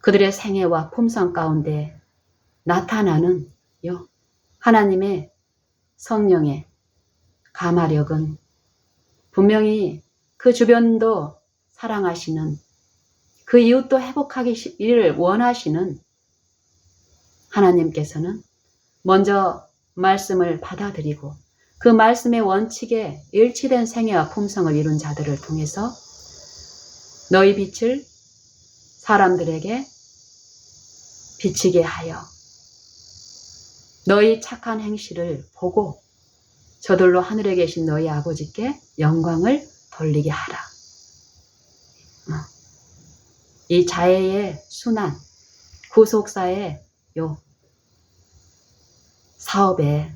그들의 생애와 품성 가운데 나타나는 요 하나님의 성령의 감화력은 분명히 그 주변도 사랑하시는 그 이웃도 회복하기를 원하시는 하나님께서는 먼저 말씀을 받아들이고 그 말씀의 원칙에 일치된 생애와 품성을 이룬 자들을 통해서 너희 빛을 사람들에게 비치게 하여 너희 착한 행실을 보고 저들로 하늘에 계신 너희 아버지께 영광을 돌리게 하라. 이 자애의 순환, 구속사의 요 사업에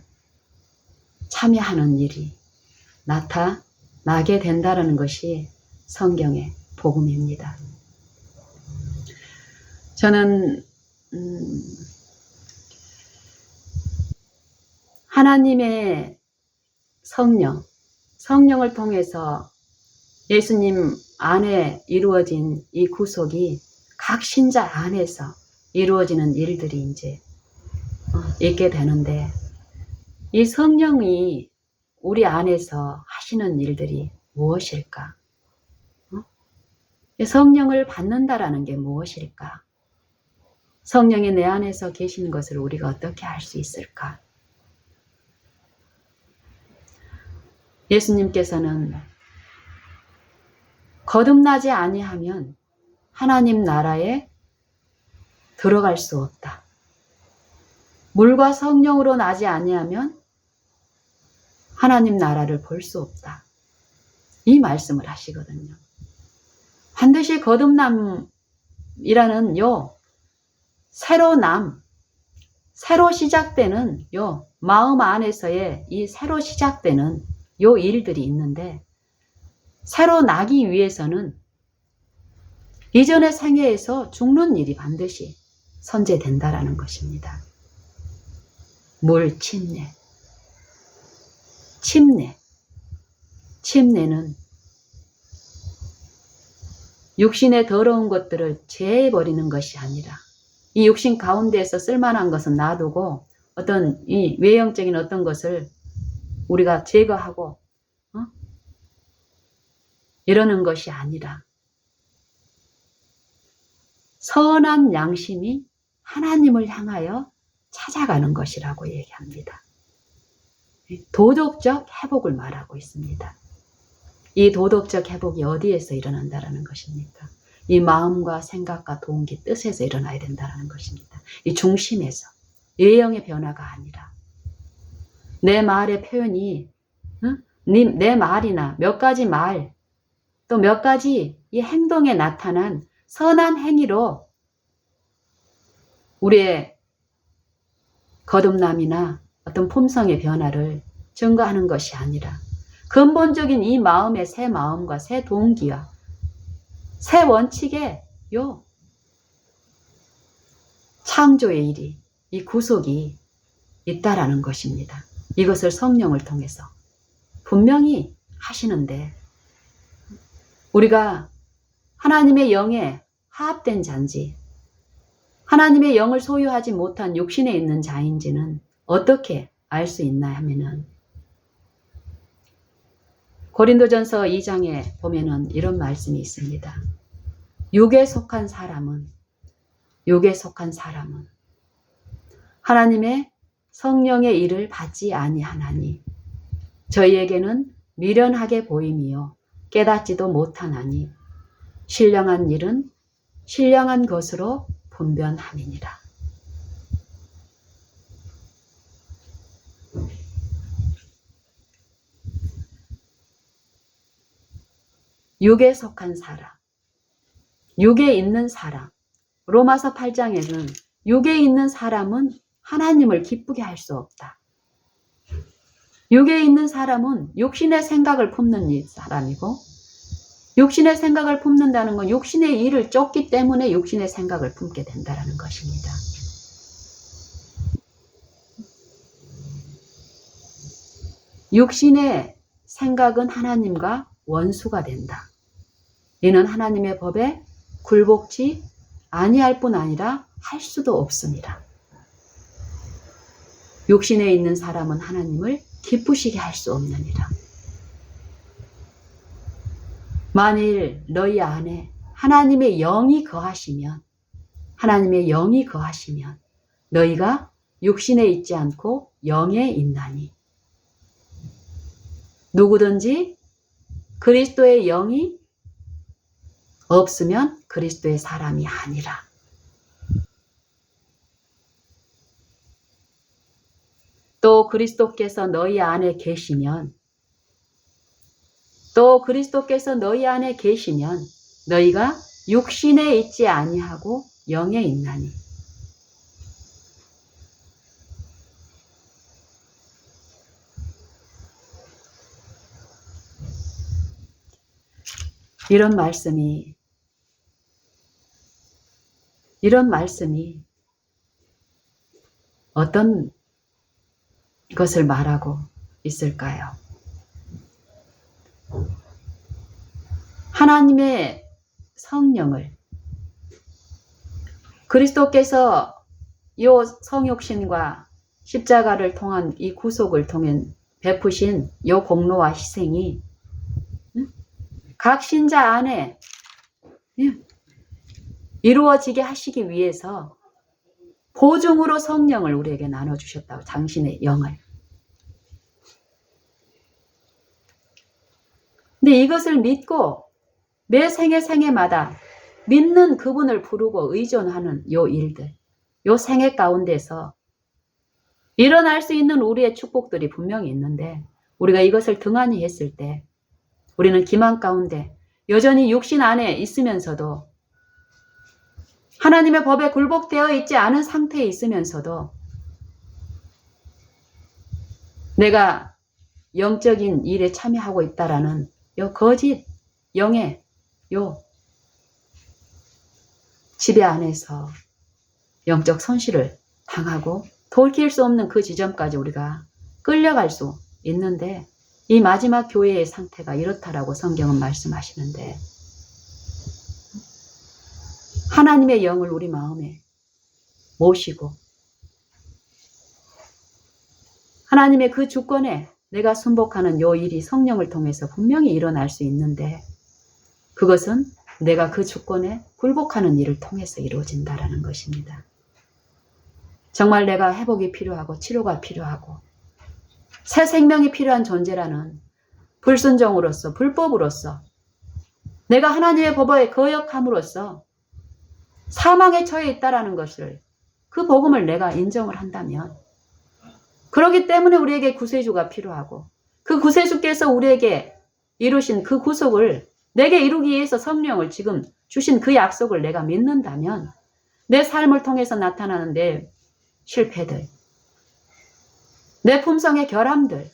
참여하는 일이 나타나게 된다는 것이 성경의 복음입니다. 저는 하나님의 성령을 통해서 예수님 안에 이루어진 이 구속이 각 신자 안에서 이루어지는 일들이 이제 있게 되는데 이 성령이 우리 안에서 하시는 일들이 무엇일까? 성령을 받는다라는 게 무엇일까? 성령이 내 안에서 계신 것을 우리가 어떻게 알 수 있을까? 예수님께서는 거듭나지 아니하면 하나님 나라에 들어갈 수 없다. 물과 성령으로 나지 아니하면 하나님 나라를 볼 수 없다. 이 말씀을 하시거든요. 반드시 거듭남이라는 새로 시작되는 마음 안에서의 이 새로 시작되는 일들이 있는데, 새로 나기 위해서는 이전의 생애에서 죽는 일이 반드시 선제된다라는 것입니다. 물, 침례는 육신의 더러운 것들을 제해버리는 것이 아니라 이 육신 가운데에서 쓸만한 것은 놔두고 어떤 이 외형적인 어떤 것을 우리가 제거하고 이러는 것이 아니라 선한 양심이 하나님을 향하여 찾아가는 것이라고 얘기합니다. 도덕적 회복을 말하고 있습니다. 이 도덕적 회복이 어디에서 일어난다라는 것입니까? 이 마음과 생각과 동기, 뜻에서 일어나야 된다는 것입니다. 이 중심에서, 외형의 변화가 아니라 내 말의 표현이 내 말이나 몇 가지 말, 또 몇 가지 이 행동에 나타난 선한 행위로 우리의 거듭남이나 어떤 품성의 변화를 증거하는 것이 아니라 근본적인 이 마음의 새 마음과 새 동기와 새 원칙에 창조의 일이, 이 구속이 있다라는 것입니다. 이것을 성령을 통해서 분명히 하시는데, 우리가 하나님의 영에 화합된 자인지 하나님의 영을 소유하지 못한 육신에 있는 자인지는 어떻게 알 수 있나 하면은 고린도전서 2장에 보면은 이런 말씀이 있습니다. 육에 속한 사람은 하나님의 성령의 일을 받지 아니하나니 저희에게는 미련하게 보임이요 깨닫지도 못하나니 신령한 일은 신령한 것으로 분별함이니라. 육에 속한 사람, 육에 있는 사람, 로마서 8장에는 육에 있는 사람은 하나님을 기쁘게 할 수 없다. 육에 있는 사람은 육신의 생각을 품는 사람이고, 육신의 생각을 품는다는 건 육신의 일을 쫓기 때문에 육신의 생각을 품게 된다는 것입니다. 육신의 생각은 하나님과 원수가 된다. 이는 하나님의 법에 굴복치 아니할 뿐 아니라 할 수도 없습니다. 육신에 있는 사람은 하나님을 기쁘시게 할 수 없느니라. 만일 너희 안에 하나님의 영이 거하시면 너희가 육신에 있지 않고 영에 있나니 누구든지 그리스도의 영이 없으면 그리스도의 사람이 아니라. 또 그리스도께서 너희 안에 계시면 너희가 육신에 있지 아니하고 영에 있나니. 이런 말씀이 어떤 것을 말하고 있을까요? 하나님의 성령을 그리스도께서 이 성육신과 십자가를 통한 이 구속을 통해 베푸신 이 공로와 희생이 각 신자 안에 이루어지게 하시기 위해서 보증으로 성령을 우리에게 나눠주셨다고. 당신의 영을. 근데 이것을 믿고 매 생애마다 믿는 그분을 부르고 의존하는 요 일들, 요 생애 가운데서 일어날 수 있는 우리의 축복들이 분명히 있는데, 우리가 이것을 등한히 했을 때 우리는 기만 가운데 여전히 육신 안에 있으면서도, 하나님의 법에 굴복되어 있지 않은 상태에 있으면서도 내가 영적인 일에 참여하고 있다라는 요 거짓 영의 요 지배 안에서 영적 손실을 당하고 돌이킬 수 없는 그 지점까지 우리가 끌려갈 수 있는데, 이 마지막 교회의 상태가 이렇다라고 성경은 말씀하시는데, 하나님의 영을 우리 마음에 모시고 하나님의 그 주권에 내가 순복하는 요 일이 성령을 통해서 분명히 일어날 수 있는데, 그것은 내가 그 주권에 굴복하는 일을 통해서 이루어진다라는 것입니다. 정말 내가 회복이 필요하고 치료가 필요하고 새 생명이 필요한 존재라는 불순종으로서, 불법으로서, 내가 하나님의 법에 거역함으로써 사망에 처해 있다라는 것을, 그 복음을 내가 인정을 한다면, 그렇기 때문에 우리에게 구세주가 필요하고, 그 구세주께서 우리에게 이루신 그 구속을 내게 이루기 위해서 성령을 지금 주신 그 약속을 내가 믿는다면, 내 삶을 통해서 나타나는 내 실패들, 내 품성의 결함들,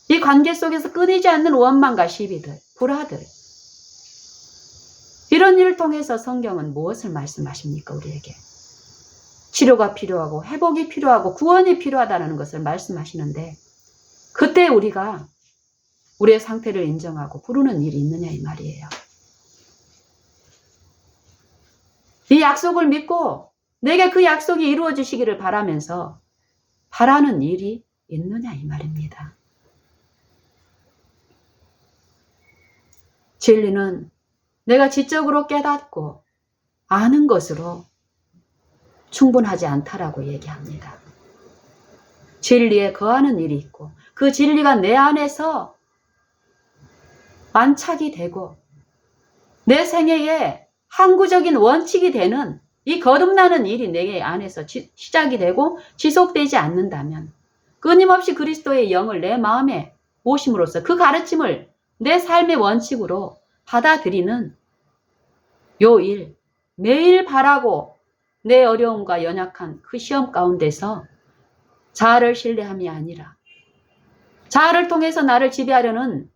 이 관계 속에서 끊이지 않는 원망과 시비들, 불화들, 이런 일을 통해서 성경은 무엇을 말씀하십니까? 우리에게 치료가 필요하고 회복이 필요하고 구원이 필요하다는 것을 말씀하시는데, 그때 우리가 우리의 상태를 인정하고 부르는 일이 있느냐 이 말이에요. 이 약속을 믿고 내게 그 약속이 이루어지시기를 바라면서 바라는 일이 있느냐 이 말입니다. 진리는 내가 지적으로 깨닫고 아는 것으로 충분하지 않다라고 얘기합니다. 진리에 거하는 일이 있고, 그 진리가 내 안에서 안착이 되고 내 생애에 항구적인 원칙이 되는 이 거듭나는 일이 내 안에서 시작이 되고 지속되지 않는다면, 끊임없이 그리스도의 영을 내 마음에 모심으로써 그 가르침을 내 삶의 원칙으로 받아들이는 요 일, 매일 바라고 내 어려움과 연약한 그 시험 가운데서 자아를 신뢰함이 아니라 자아를 통해서 나를 지배하려는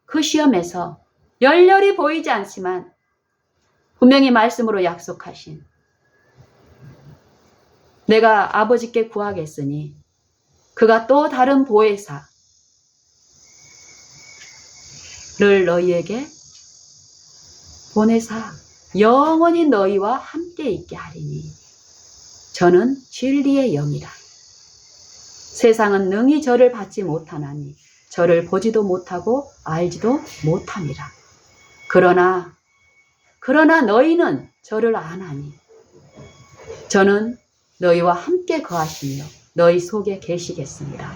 그 시험에서 열렬히 보이지 않지만 분명히 말씀으로 약속하신, 내가 아버지께 구하겠으니 그가 또 다른 보혜사를 너희에게 보내사 영원히 너희와 함께 있게 하리니 저는 진리의 영이라. 세상은 능히 저를 받지 못하나니 저를 보지도 못하고 알지도 못함이라. 그러나 너희는 저를 아나니 저는 너희와 함께 거하시며 너희 속에 계시겠습니다.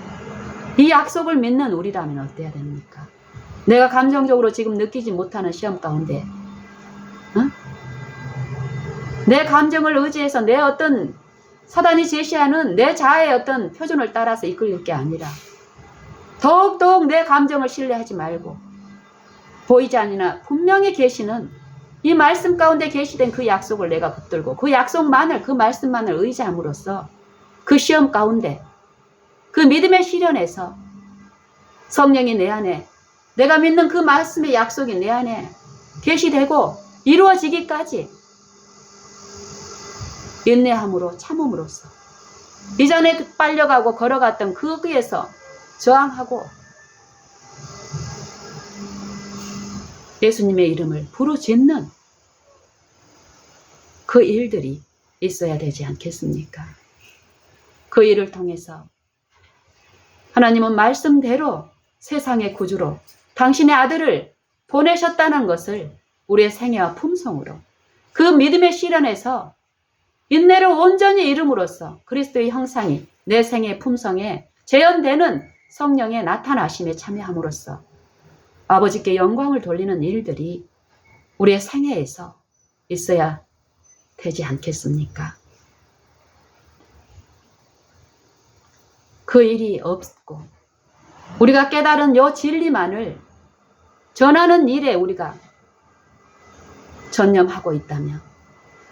이 약속을 믿는 우리라면 어때야 됩니까? 내가 감정적으로 지금 느끼지 못하는 시험 가운데 내 감정을 의지해서 내 어떤 사단이 제시하는 내 자아의 어떤 표준을 따라서 이끌릴 게 아니라 더욱더욱 내 감정을 신뢰하지 말고 보이지 않으나 분명히 계시는 이 말씀 가운데 계시된 그 약속을 내가 붙들고 그 약속만을, 그 말씀만을 의지함으로써 그 시험 가운데, 그 믿음의 시련에서 성령이 내 안에, 내가 믿는 그 말씀의 약속이 내 안에 계시되고 이루어지기까지 인내함으로 참음으로써 이전에 빨려가고 걸어갔던 거기에서 저항하고 예수님의 이름을 부르짖는 그 일들이 있어야 되지 않겠습니까? 그 일을 통해서 하나님은 말씀대로 세상의 구주로 당신의 아들을 보내셨다는 것을 우리의 생애와 품성으로 그 믿음의 실현에서 인내를 온전히 이름으로써 그리스도의 형상이 내 생의 품성에 재현되는 성령의 나타나심에 참여함으로써 아버지께 영광을 돌리는 일들이 우리의 생애에서 있어야 되지 않겠습니까? 그 일이 없고 우리가 깨달은 요 진리만을 전하는 일에 우리가 전념하고 있다면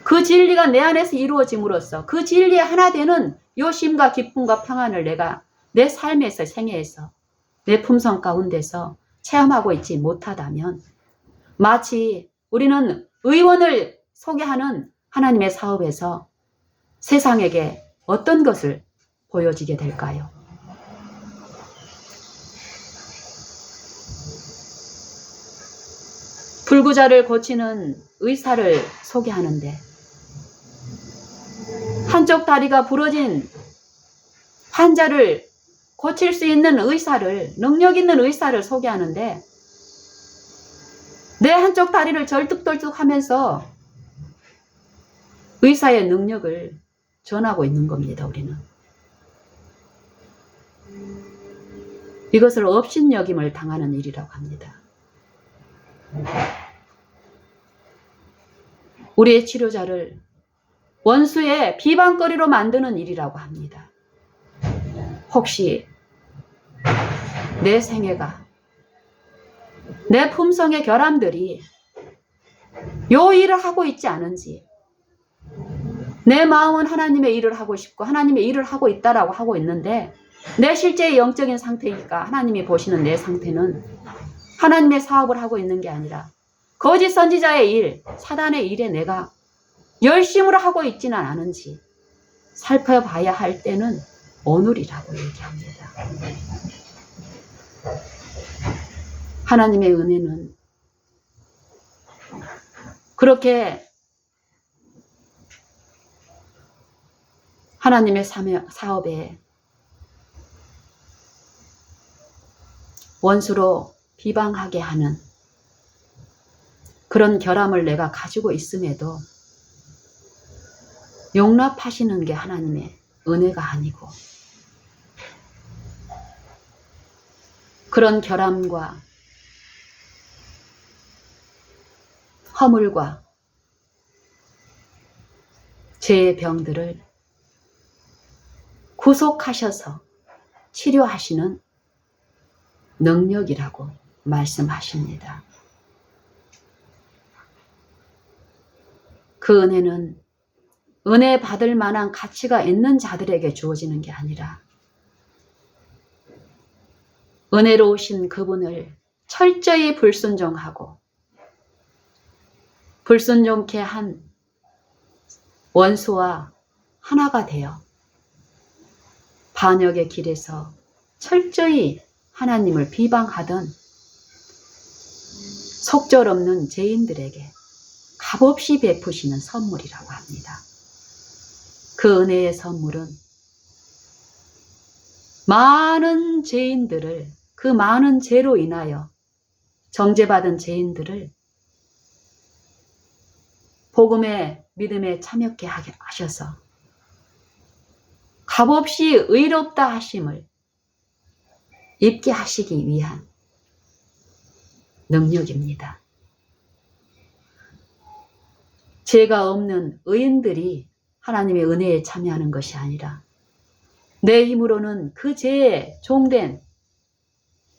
그 진리가 내 안에서 이루어짐으로써 그 진리에 하나 되는 요 쉼과 기쁨과 평안을 내가 내 삶에서 생애에서 내 품성 가운데서 체험하고 있지 못하다면 마치 우리는 의원을 소개하는 하나님의 사업에서 세상에게 어떤 것을 보여지게 될까요? 불구자를 고치는 의사를 소개하는데 한쪽 다리가 부러진 환자를 고칠 수 있는 의사를, 능력 있는 의사를 소개하는데 내 한쪽 다리를 절뚝절뚝 하면서 의사의 능력을 전하고 있는 겁니다. 우리는. 이것을 업신여김을 당하는 일이라고 합니다. 우리의 치료자를 원수의 비방거리로 만드는 일이라고 합니다. 혹시 내 생애가 내 품성의 결함들이 요 일을 하고 있지 않은지 내 마음은 하나님의 일을 하고 싶고 하나님의 일을 하고 있다라고 하고 있는데 내 실제의 영적인 상태니까 하나님이 보시는 내 상태는 하나님의 사업을 하고 있는 게 아니라 거짓 선지자의 일, 사단의 일에 내가 열심으로 하고 있지는 않은지 살펴봐야 할 때는 오늘이라고 얘기합니다. 하나님의 은혜는 그렇게 하나님의 사업에 원수로 비방하게 하는 그런 결함을 내가 가지고 있음에도 용납하시는 게 하나님의 은혜가 아니고 그런 결함과 허물과 죄의 병들을 구속하셔서 치료하시는 능력이라고 말씀하십니다. 그 은혜는 은혜 받을 만한 가치가 있는 자들에게 주어지는 게 아니라 은혜로우신 그분을 철저히 불순종하고 불순종케 한 원수와 하나가 되어 반역의 길에서 철저히 하나님을 비방하던 속절없는 죄인들에게 값없이 베푸시는 선물이라고 합니다. 그 은혜의 선물은 많은 죄인들을 그 많은 죄로 인하여 정죄받은 죄인들을 복음의 믿음에 참여케 하셔서 값없이 의롭다 하심을 입게 하시기 위한 능력입니다. 죄가 없는 의인들이 하나님의 은혜에 참여하는 것이 아니라 내 힘으로는 그 죄에 종된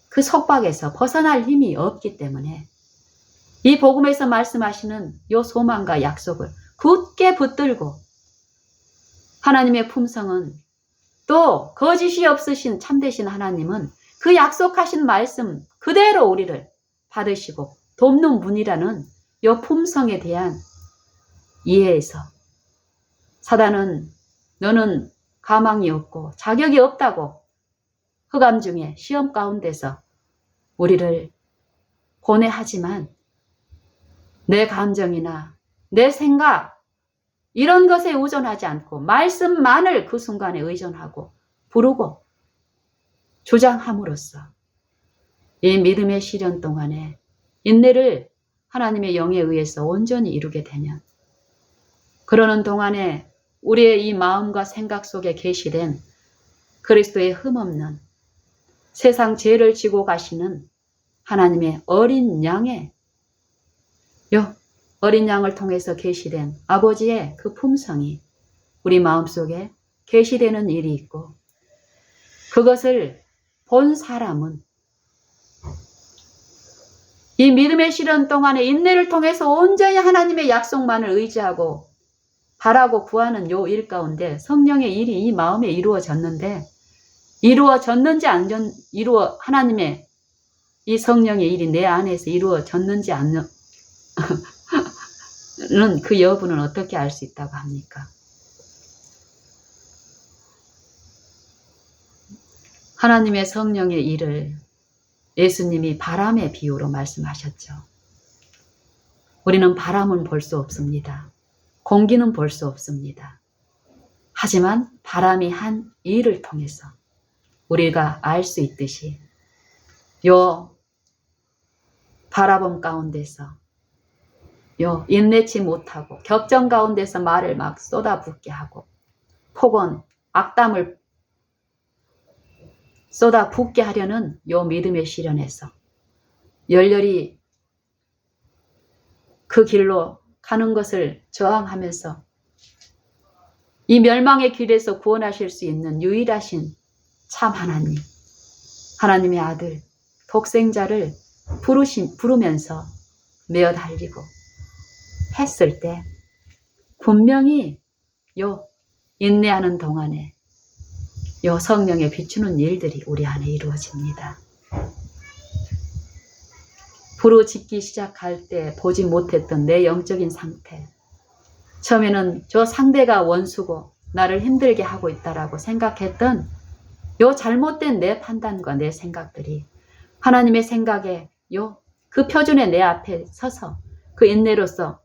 그 속박에서 벗어날 힘이 없기 때문에 이 복음에서 말씀하시는 요 소망과 약속을 굳게 붙들고 하나님의 품성은 또 거짓이 없으신 참되신 하나님은 그 약속하신 말씀 그대로 우리를 받으시고 돕는 분이라는 요 품성에 대한 이해에서 사단은 너는 가망이 없고 자격이 없다고 흑암 중에 시험 가운데서 우리를 고뇌하지만 내 감정이나 내 생각, 이런 것에 의존하지 않고 말씀만을 그 순간에 의존하고 부르고 주장함으로써 이 믿음의 시련 동안에 인내를 하나님의 영에 의해서 온전히 이루게 되면 그러는 동안에 우리의 이 마음과 생각 속에 계시된 그리스도의 흠없는 세상 죄를 지고 가시는 하나님의 어린 양의 어린 양을 통해서 계시된 아버지의 그 품성이 우리 마음속에 계시되는 일이 있고 그것을 본 사람은 이 믿음의 시련 동안에 인내를 통해서 온전히 하나님의 약속만을 의지하고 바라고 구하는 요 일 가운데 성령의 일이 이 마음에 이루어졌는데 이루어졌는지 안 하나님의 이 성령의 일이 내 안에서 이루어졌는지 안 그 여부는 어떻게 알 수 있다고 합니까? 하나님의 성령의 일을 예수님이 바람의 비유로 말씀하셨죠. 우리는 바람은 볼 수 없습니다. 공기는 볼 수 없습니다. 하지만 바람이 한 일을 통해서 우리가 알 수 있듯이 요 바라봄 가운데서 인내치 못하고 격정 가운데서 말을 막 쏟아붓게 하고 폭언, 악담을 쏟아붓게 하려는 요 믿음의 시련에서 열렬히 그 길로 가는 것을 저항하면서 이 멸망의 길에서 구원하실 수 있는 유일하신 참 하나님, 하나님의 아들, 독생자를 부르면서 메어 달리고 했을 때 분명히 인내하는 동안에 성령의 비추는 일들이 우리 안에 이루어집니다. 부르짖기 시작할 때 보지 못했던 내 영적인 상태, 처음에는 저 상대가 원수고 나를 힘들게 하고 있다라고 생각했던 잘못된 내 판단과 내 생각들이 하나님의 생각에 그 표준에 내 앞에 서서 그 인내로서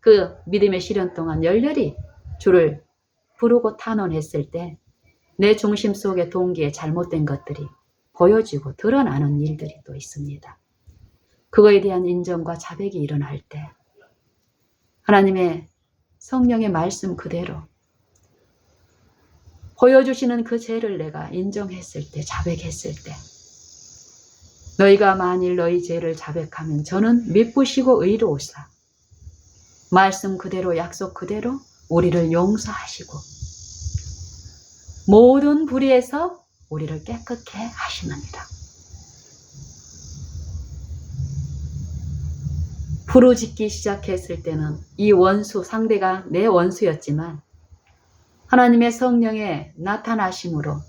그 믿음의 시련 동안 열렬히 주를 부르고 탄원했을 때 내 중심 속의 동기에 잘못된 것들이 보여지고 드러나는 일들이 또 있습니다. 그거에 대한 인정과 자백이 일어날 때 하나님의 성령의 말씀 그대로 보여주시는 그 죄를 내가 인정했을 때, 자백했을 때 너희가 만일 너희 죄를 자백하면 저는 미쁘시고 의로우사 말씀 그대로 약속 그대로 우리를 용서하시고 모든 불의에서 우리를 깨끗게 하시느니라. 부르짖기 시작했을 때는 이 원수, 상대가 내 원수였지만 하나님의 성령의 나타내심으로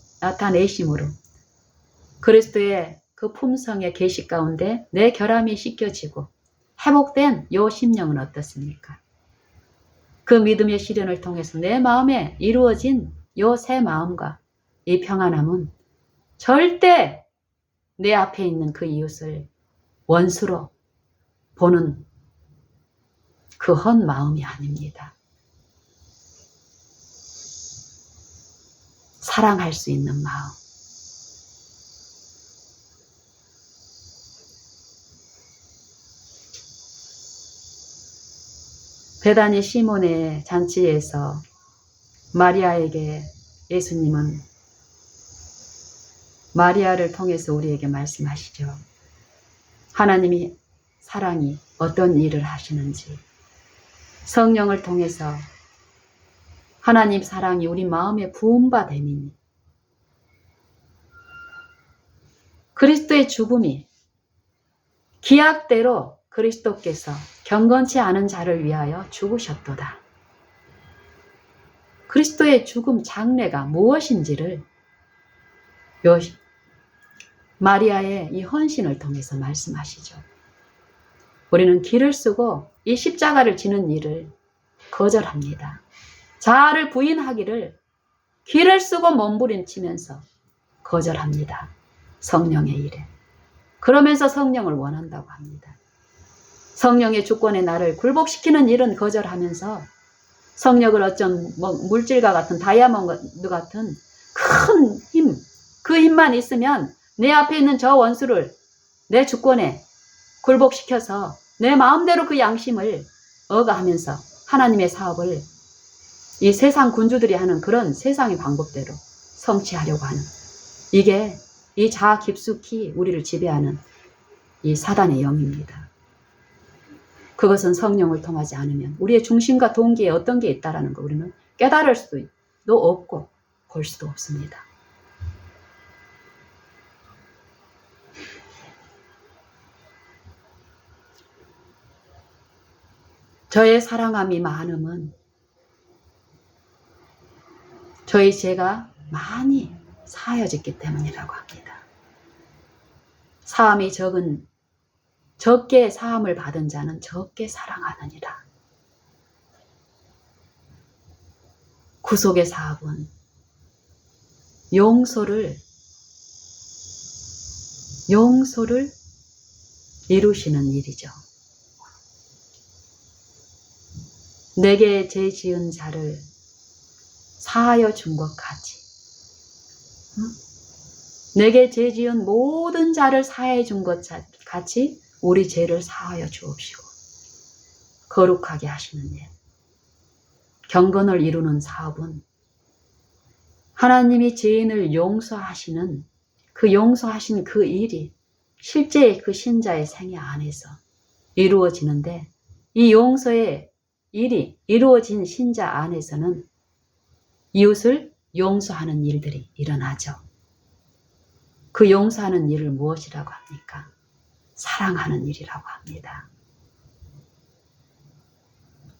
그리스도의 그 품성의 계시 가운데 내 결함이 씻겨지고 회복된 요 심령은 어떻습니까? 그 믿음의 시련을 통해서 내 마음에 이루어진 요 새 마음과 이 평안함은 절대 내 앞에 있는 그 이웃을 원수로 보는 그 헛 마음이 아닙니다. 사랑할 수 있는 마음. 베다니 시몬의 잔치에서 마리아에게 예수님은 마리아를 통해서 우리에게 말씀하시죠. 하나님이 사랑이 어떤 일을 하시는지 성령을 통해서 하나님 사랑이 우리 마음에 부은 바 되니 그리스도의 죽음이 기약대로 그리스도께서 경건치 않은 자를 위하여 죽으셨도다. 그리스도의 죽음 장래가 무엇인지를 마리아의 이 헌신을 통해서 말씀하시죠. 우리는 길을 쓰고 이 십자가를 지는 일을 거절합니다. 자아를 부인하기를 길을 쓰고 몸부림치면서 거절합니다. 성령의 일에. 그러면서 성령을 원한다고 합니다. 성령의 주권에 나를 굴복시키는 일은 거절하면서 성령을 어쩐 물질과 같은 다이아몬드 같은 큰 힘, 그 힘만 있으면 내 앞에 있는 저 원수를 내 주권에 굴복시켜서 내 마음대로 그 양심을 억압하면서 하나님의 사업을 이 세상 군주들이 하는 그런 세상의 방법대로 성취하려고 하는, 이게 이 자아 깊숙이 우리를 지배하는 이 사단의 영입니다. 그것은 성령을 통하지 않으면 우리의 중심과 동기에 어떤 게 있다는 거 우리는 깨달을 수도 없고 볼 수도 없습니다. 저의 사랑함이 많음은 저의 죄가 많이 사하여졌기 때문이라고 합니다. 사함이 적게 사함을 받은 자는 적게 사랑하느니라. 구속의 사업은 용서를 이루시는 일이죠. 내게 죄 지은 자를 사하여 준 것 같이, 내게 죄 지은 모든 자를 사하여 준 것 같이 우리 죄를 사하여 주옵시고 거룩하게 하시는 일, 경건을 이루는 사업은 하나님이 죄인을 용서하시는 용서하신 그 일이 실제 그 신자의 생애 안에서 이루어지는데, 이 용서의 일이 이루어진 신자 안에서는 이웃을 용서하는 일들이 일어나죠. 그 용서하는 일을 무엇이라고 합니까? 사랑하는 일이라고 합니다.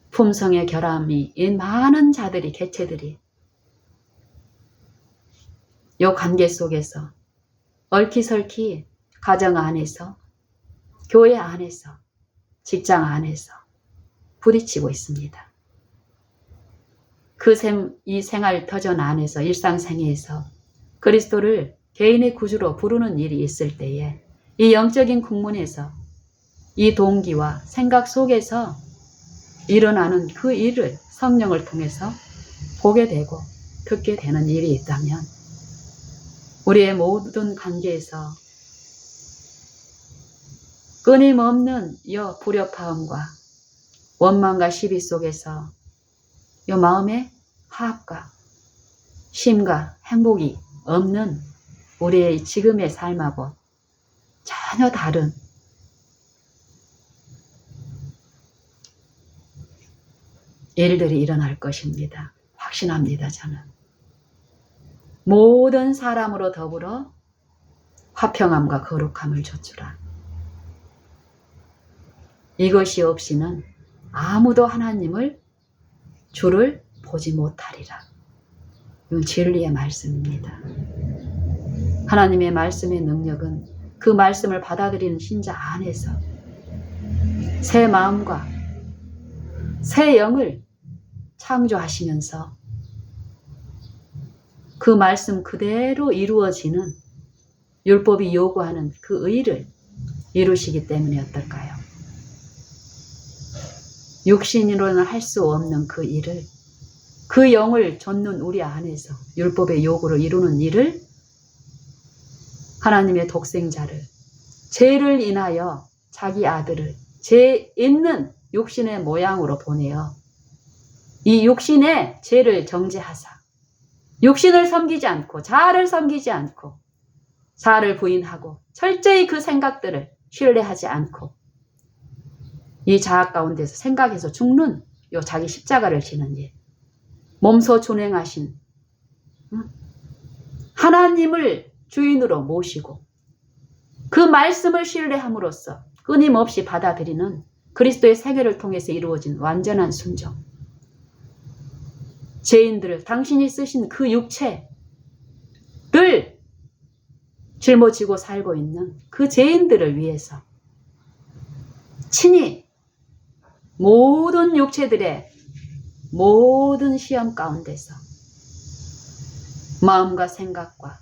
품성의 결함이 이 많은 자들이, 개체들이 이 관계 속에서 얼키설키 가정 안에서, 교회 안에서, 직장 안에서 부딪히고 있습니다. 이 생활 터전 안에서, 일상생애에서 그리스도를 개인의 구주로 부르는 일이 있을 때에 이 영적인 국문에서 이 동기와 생각 속에서 일어나는 그 일을 성령을 통해서 보게 되고 듣게 되는 일이 있다면 우리의 모든 관계에서 끊임없는 이 불협화음과 원망과 시비 속에서 이 마음의 화합과 쉼과 행복이 없는 우리의 지금의 삶하고 전혀 다른 일들이 일어날 것입니다. 확신합니다. 저는 모든 사람으로 더불어 화평함과 거룩함을 좇으라. 이것이 없이는 아무도 하나님을 주를 보지 못하리라. 이건 진리의 말씀입니다. 하나님의 말씀의 능력은 그 말씀을 받아들이는 신자 안에서 새 마음과 새 영을 창조하시면서 그 말씀 그대로 이루어지는, 율법이 요구하는 그 의를 이루시기 때문에 어떨까요? 육신으로는 할 수 없는 그 일을, 그 영을 좇는 우리 안에서 율법의 요구를 이루는 일을 하나님의 독생자를, 죄를 인하여 자기 아들을 죄 있는 육신의 모양으로 보내어 이 육신의 죄를 정죄하사 육신을 섬기지 않고 자아를 섬기지 않고 자아를 부인하고 철저히 그 생각들을 신뢰하지 않고 이 자아 가운데서 생각해서 죽는 요 자기 십자가를 지는 일, 몸소 준행하신 하나님을 주인으로 모시고 그 말씀을 신뢰함으로써 끊임없이 받아들이는 그리스도의 세계를 통해서 이루어진 완전한 순종, 죄인들을 당신이 쓰신 그 육체를 짊어지고 살고 있는 그 죄인들을 위해서 친히 모든 육체들의 모든 시험 가운데서 마음과 생각과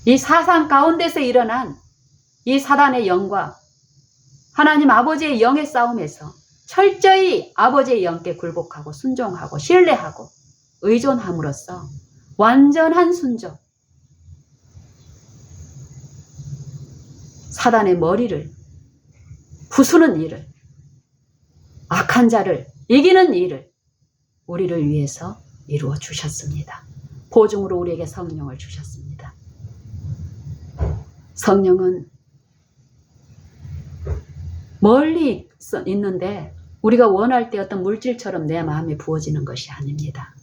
이 사상 가운데서 일어난 이 사단의 영과 하나님 아버지의 영의 싸움에서 철저히 아버지의 영께 굴복하고 순종하고 신뢰하고 의존함으로써 완전한 순종, 사단의 머리를 부수는 일을, 악한 자를 이기는 일을 우리를 위해서 이루어 주셨습니다. 보증으로 우리에게 성령을 주셨습니다. 성령은 멀리 있는데 우리가 원할 때 어떤 물질처럼 내 마음에 부어지는 것이 아닙니다.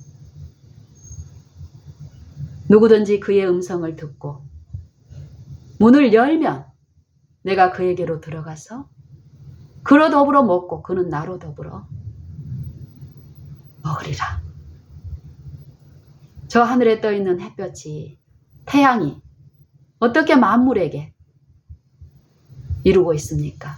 누구든지 그의 음성을 듣고 문을 열면 내가 그에게로 들어가서 그로 더불어 먹고 그는 나로 더불어 먹으리라. 저 하늘에 떠있는 햇볕이, 태양이 어떻게 만물에게 이루고 있습니까?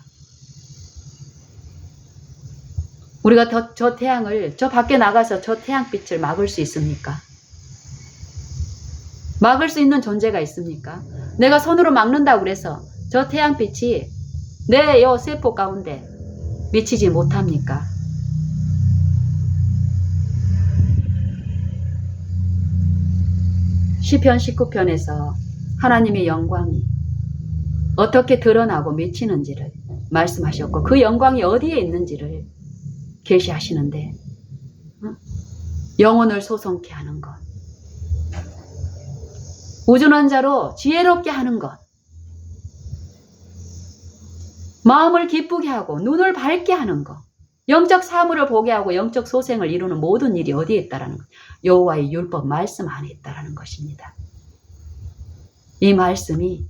우리가 저 태양을, 저 밖에 나가서 저 태양빛을 막을 수 있습니까? 막을 수 있는 존재가 있습니까? 내가 손으로 막는다고 그래서 저 태양빛이 내 요 세포 가운데 미치지 못합니까? 시편 19편에서 하나님의 영광이 어떻게 드러나고 미치는지를 말씀하셨고 그 영광이 어디에 있는지를 계시하시는데 영혼을 소송케 하는 것, 우준한 자로 지혜롭게 하는 것, 마음을 기쁘게 하고 눈을 밝게 하는 것, 영적 사물을 보게 하고 영적 소생을 이루는 모든 일이 어디에 있다라는 것, 여호와의 율법 말씀 안에 있다라는 것입니다. 이 말씀이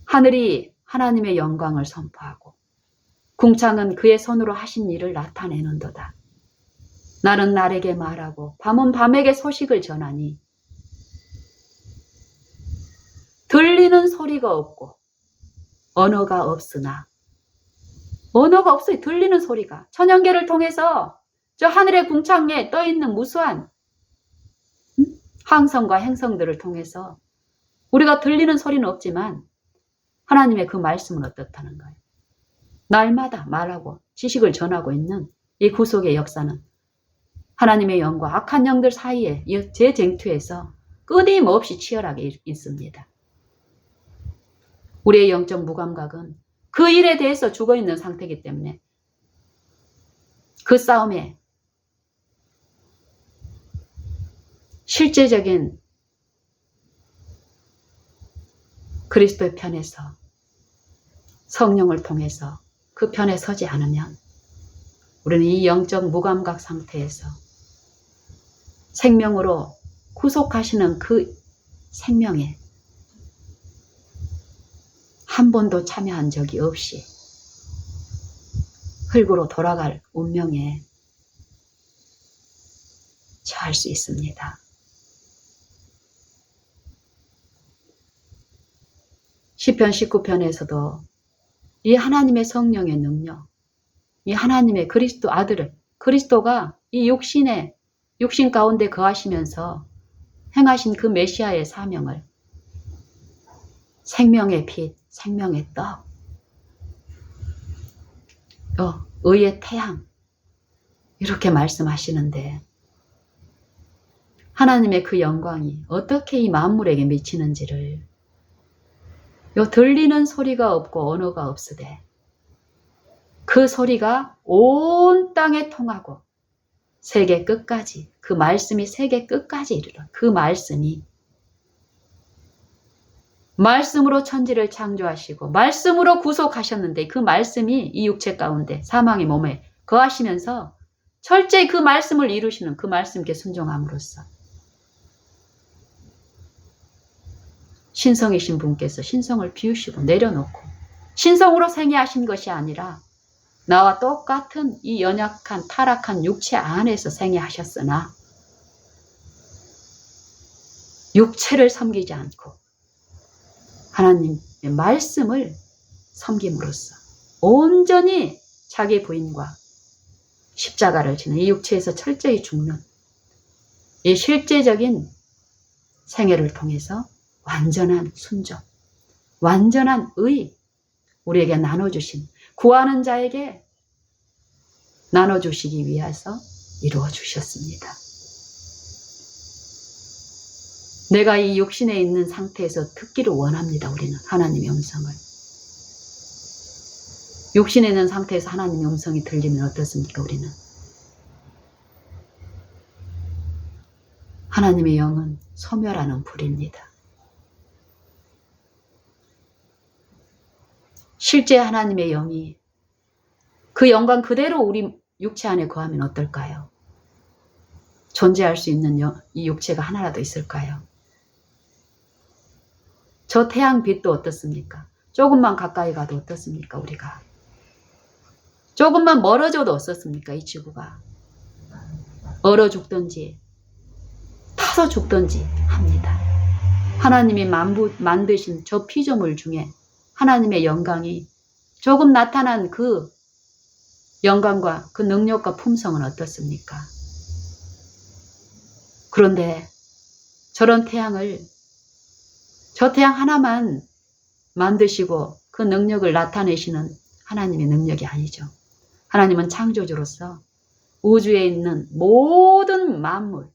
하늘이 하나님의 영광을 선포하고 궁창은 그의 손으로 하신 일을 나타내는도다. 날은 날에게 말하고 밤은 밤에게 소식을 전하니 들리는 소리가 없고 언어가 없으나 언어가 없어요. 들리는 소리가 천연계를 통해서 저 하늘의 궁창에 떠있는 무수한 항성과 행성들을 통해서 우리가 들리는 소리는 없지만 하나님의 그 말씀은 어떻다는 거예요. 날마다 말하고 지식을 전하고 있는 이 구속의 역사는 하나님의 영과 악한 영들 사이에 재쟁투에서 끊임없이 치열하게 있습니다. 우리의 영적 무감각은 그 일에 대해서 죽어있는 상태이기 때문에 그 싸움에 실제적인 그리스도의 편에서 성령을 통해서 그 편에 서지 않으면 우리는 이 영적 무감각 상태에서 생명으로 구속하시는 그 생명에 한 번도 참여한 적이 없이 흙으로 돌아갈 운명에 처할 수 있습니다. 시편 19편에서도 이 하나님의 성령의 능력, 이 하나님의 그리스도 아들을, 그리스도가 이 육신 가운데 거하시면서 행하신 그 메시아의 사명을 생명의 빛, 생명의 떡, 의의 태양 이렇게 말씀하시는데 하나님의 그 영광이 어떻게 이 만물에게 미치는지를 들리는 소리가 없고 언어가 없으되 그 소리가 온 땅에 통하고 세계 끝까지 그 말씀이 세계 끝까지 이르러 그 말씀이 말씀으로 천지를 창조하시고 말씀으로 구속하셨는데 그 말씀이 이 육체 가운데 사망의 몸에 거하시면서 철저히 그 말씀을 이루시는 그 말씀께 순종함으로써 신성이신 분께서 신성을 비우시고 내려놓고 신성으로 생애하신 것이 아니라 나와 똑같은 이 연약한 타락한 육체 안에서 생애하셨으나 육체를 섬기지 않고 하나님의 말씀을 섬김으로써 온전히 자기 부인과 십자가를 지는 이 육체에서 철저히 죽는 이 실제적인 생애를 통해서 완전한 순종, 완전한 의, 우리에게 나눠주신 구하는 자에게 나눠주시기 위해서 이루어 주셨습니다. 내가 이 육신에 있는 상태에서 듣기를 원합니다. 우리는 하나님의 음성을. 육신에 있는 상태에서 하나님의 음성이 들리면 어떻습니까? 우리는. 하나님의 영은 소멸하는 불입니다. 실제 하나님의 영이 그 영광 그대로 우리 육체 안에 거하면 어떨까요? 존재할 수 있는 이 육체가 하나라도 있을까요? 저 태양빛도 어떻습니까? 조금만 가까이 가도 어떻습니까? 우리가. 조금만 멀어져도 어떻습니까? 이 지구가. 얼어 죽든지 타서 죽든지 합니다. 하나님이 만드신 저 피조물 중에 하나님의 영광이 조금 나타난 그 영광과 그 능력과 품성은 어떻습니까? 그런데 저런 태양을, 저 태양 하나만 만드시고 그 능력을 나타내시는 하나님의 능력이 아니죠. 하나님은 창조주로서 우주에 있는 모든 만물을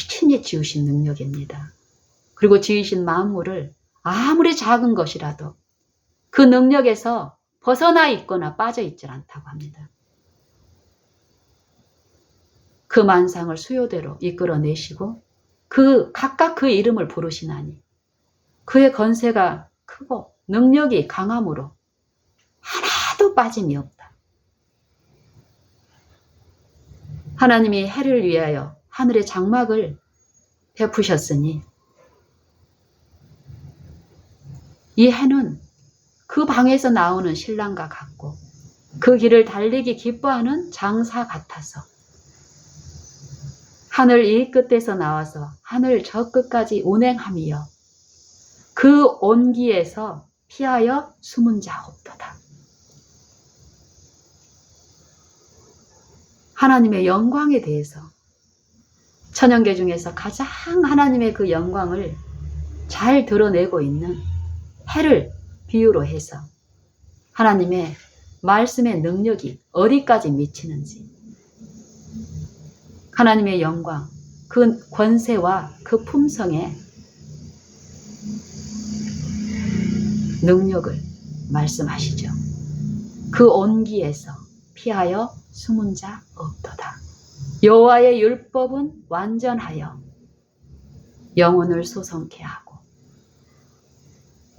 친히 지으신 능력입니다. 그리고 지으신 만물을 아무리 작은 것이라도 그 능력에서 벗어나 있거나 빠져 있질 않다고 합니다. 그 만상을 수요대로 이끌어내시고 각각 그 이름을 부르시나니 그의 권세가 크고 능력이 강함으로 하나도 빠짐이 없다. 하나님이 해를 위하여 하늘의 장막을 베푸셨으니 이 해는 그 방에서 나오는 신랑과 같고 그 길을 달리기 기뻐하는 장사 같아서 하늘 이 끝에서 나와서 하늘 저 끝까지 운행함이여 그 온기에서 피하여 숨은 자 없도다. 하나님의 영광에 대해서 천연계 중에서 가장 하나님의 그 영광을 잘 드러내고 있는 해를 비유로 해서 하나님의 말씀의 능력이 어디까지 미치는지, 하나님의 영광, 그 권세와 그 품성의 능력을 말씀하시죠. 그 온기에서 피하여 숨은 자 없도다. 여호와의 율법은 완전하여 영혼을 소성케 하고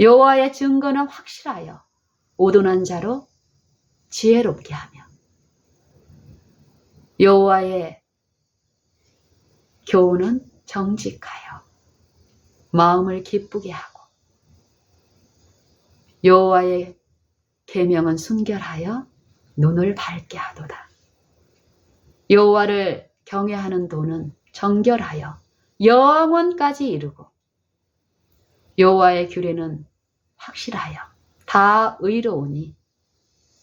여호와의 증거는 확실하여 오둔한 자로 지혜롭게 하며 여호와의 교훈은 정직하여 마음을 기쁘게 하고 여호와의 계명은 순결하여 눈을 밝게 하도다. 여호와를 경외하는 도는 정결하여 영원까지 이르고 여호와의 규례는 확실하여 다 의로우니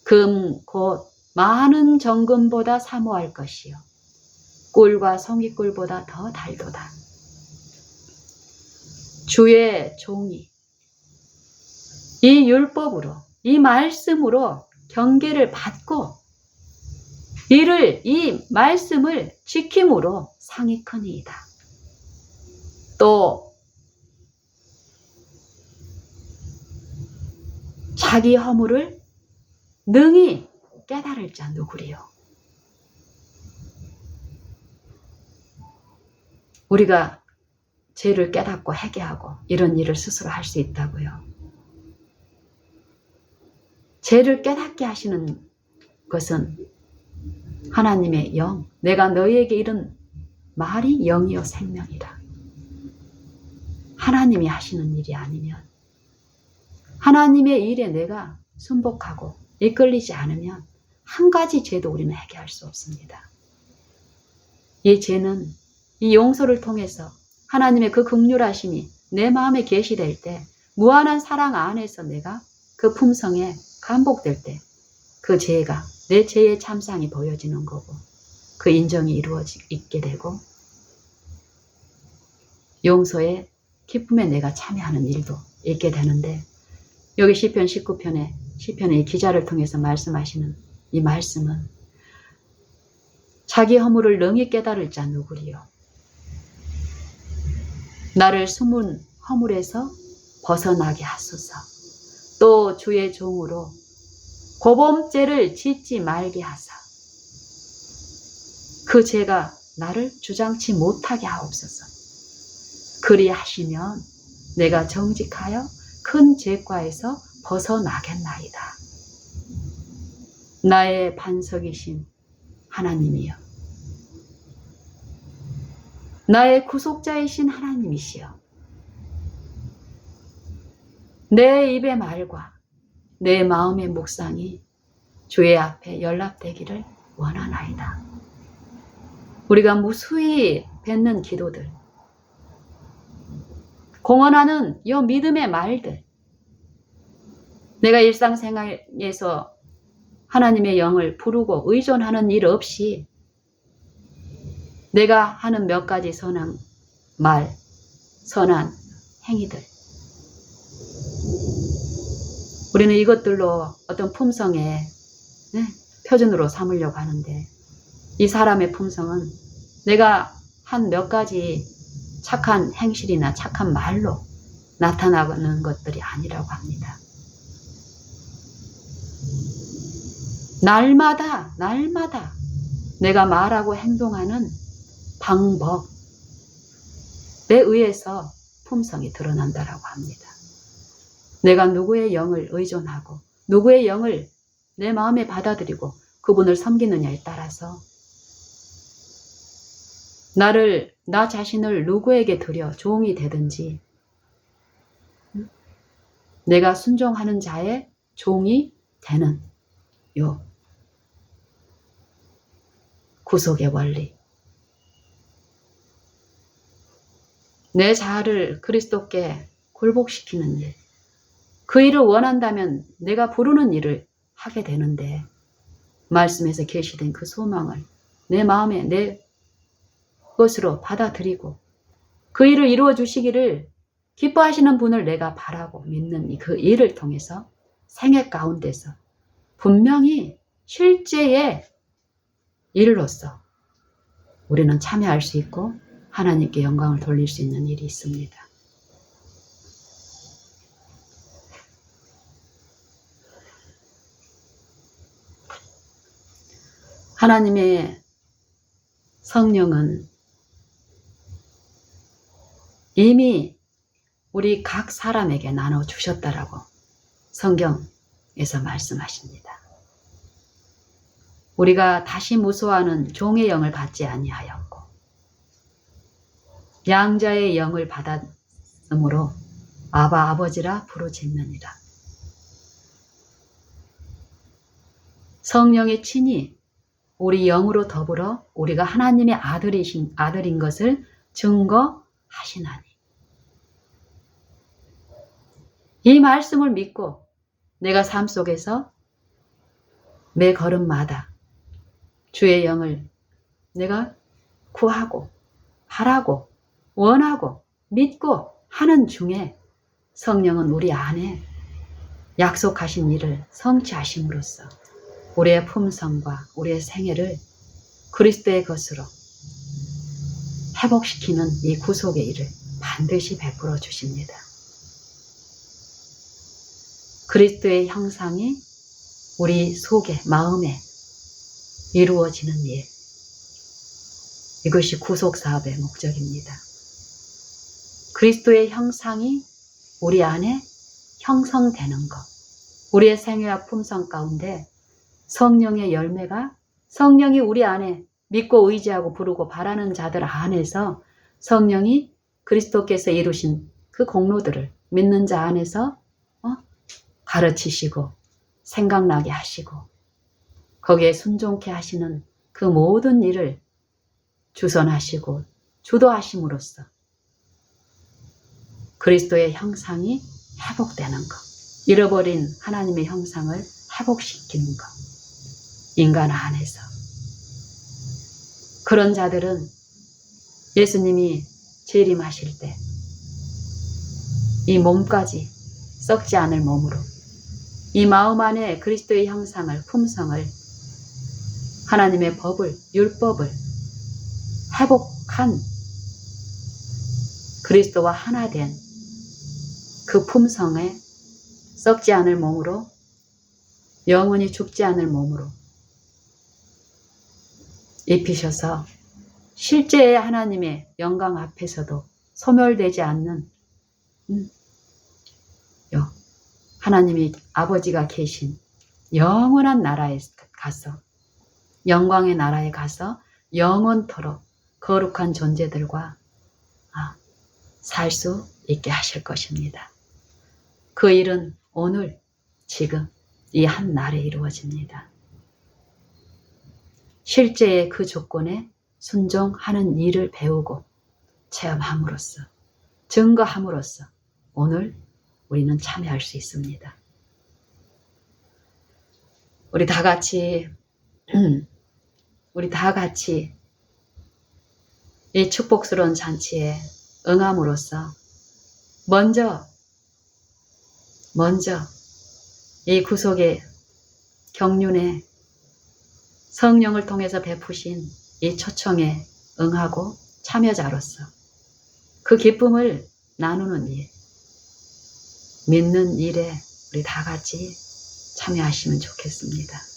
금 곧 많은 정금보다 사모할 것이요 꿀과 송이꿀보다 더 달도다. 주의 종이 이 율법으로 이 말씀으로 경계를 받고 이 말씀을 지킴으로 상이 크니이다. 또 자기 허물을 능히 깨달을 자 누구리요? 우리가 죄를 깨닫고 회개하고 이런 일을 스스로 할 수 있다고요. 죄를 깨닫게 하시는 것은 하나님의 영, 내가 너희에게 이른 말이 영이요 생명이라. 하나님이 하시는 일이 아니면 하나님의 일에 내가 순복하고 이끌리지 않으면 한 가지 죄도 우리는 해결할 수 없습니다. 이 죄는 이 용서를 통해서 하나님의 그 긍휼하심이 내 마음에 계시될 때 무한한 사랑 안에서 내가 그 품성에 감복될 때 그 죄가 내 죄의 참상이 보여지는 거고 그 인정이 이루어지게 되고 용서의 기쁨에 내가 참여하는 일도 있게 되는데 여기 시편 19편에 시편의 이 기자를 통해서 말씀하시는 이 말씀은 자기 허물을 능히 깨달을 자 누구리요. 나를 숨은 허물에서 벗어나게 하소서. 또 주의 종으로 고범죄를 짓지 말게 하사 그 죄가 나를 주장치 못하게 하옵소서. 그리하시면 내가 정직하여 큰 죄과에서 벗어나겠나이다. 나의 반석이신 하나님이여, 나의 구속자이신 하나님이시여, 내 입의 말과 내 마음의 묵상이 주의 앞에 연락되기를 원하나이다. 우리가 무수히 뱉는 기도들, 공언하는 이 믿음의 말들, 내가 일상생활에서 하나님의 영을 부르고 의존하는 일 없이 내가 하는 몇 가지 선한 말, 선한 행위들, 우리는 이것들로 어떤 품성의 표준으로 삼으려고 하는데, 이 사람의 품성은 내가 한 몇 가지 착한 행실이나 착한 말로 나타나는 것들이 아니라고 합니다. 날마다 내가 말하고 행동하는 방법에 의해서 품성이 드러난다라고 합니다. 내가 누구의 영을 의존하고 누구의 영을 내 마음에 받아들이고 그분을 섬기느냐에 따라서 나 자신을 누구에게 드려 종이 되든지 내가 순종하는 자의 종이 되는 요 구속의 원리, 내 자아를 그리스도께 굴복시키는 일, 그 일을 원한다면 내가 부르는 일을 하게 되는데, 말씀에서 계시된 그 소망을 내 마음에 내 것으로 받아들이고 그 일을 이루어 주시기를 기뻐하시는 분을 내가 바라고 믿는 그 일을 통해서 생애 가운데서 분명히 실제의 일로서 우리는 참여할 수 있고 하나님께 영광을 돌릴 수 있는 일이 있습니다. 하나님의 성령은 이미 우리 각 사람에게 나눠주셨다라고 성경에서 말씀하십니다. 우리가 다시 무소하는 종의 영을 받지 아니하였고 양자의 영을 받았으므로 아바 아버지라 부르짖느니라. 성령의 친히 우리 영으로 더불어 우리가 하나님의 아들인 것을 증거하시나니, 이 말씀을 믿고 내가 삶 속에서 매 걸음마다 주의 영을 내가 구하고 바라고 원하고 믿고 하는 중에 성령은 우리 안에 약속하신 일을 성취하심으로써 우리의 품성과 우리의 생애를 그리스도의 것으로 회복시키는 이 구속의 일을 반드시 베풀어 주십니다. 그리스도의 형상이 우리 속에, 마음에 이루어지는 일, 이것이 구속사업의 목적입니다. 그리스도의 형상이 우리 안에 형성되는 것, 우리의 생애와 품성 가운데 성령의 열매가, 성령이 우리 안에 믿고 의지하고 부르고 바라는 자들 안에서 성령이 그리스도께서 이루신 그 공로들을 믿는 자 안에서 가르치시고 생각나게 하시고 거기에 순종케 하시는 그 모든 일을 주선하시고 주도하심으로써 그리스도의 형상이 회복되는 것, 잃어버린 하나님의 형상을 회복시키는 것, 인간 안에서. 그런 자들은 예수님이 재림하실 때 이 몸까지 썩지 않을 몸으로 이 마음 안에 그리스도의 형상을, 품성을, 하나님의 법을, 율법을 회복한 그리스도와 하나 된 그 품성에 썩지 않을 몸으로, 영원히 죽지 않을 몸으로 입히셔서 실제의 하나님의 영광 앞에서도 소멸되지 않는 하나님이 아버지가 계신 영원한 나라에 가서, 영광의 나라에 가서 영원토록 거룩한 존재들과 살 수 있게 하실 것입니다. 그 일은 오늘 지금 이 한 날에 이루어집니다. 실제의 그 조건에 순종하는 일을 배우고 체험함으로써, 증거함으로써 오늘 우리는 참여할 수 있습니다. 우리 다 같이 이 축복스러운 잔치에 응함으로써 먼저 이 구속의 경륜에 성령을 통해서 베푸신 이 초청에 응하고 참여자로서 그 기쁨을 나누는 일, 믿는 일에 우리 다 같이 참여하시면 좋겠습니다.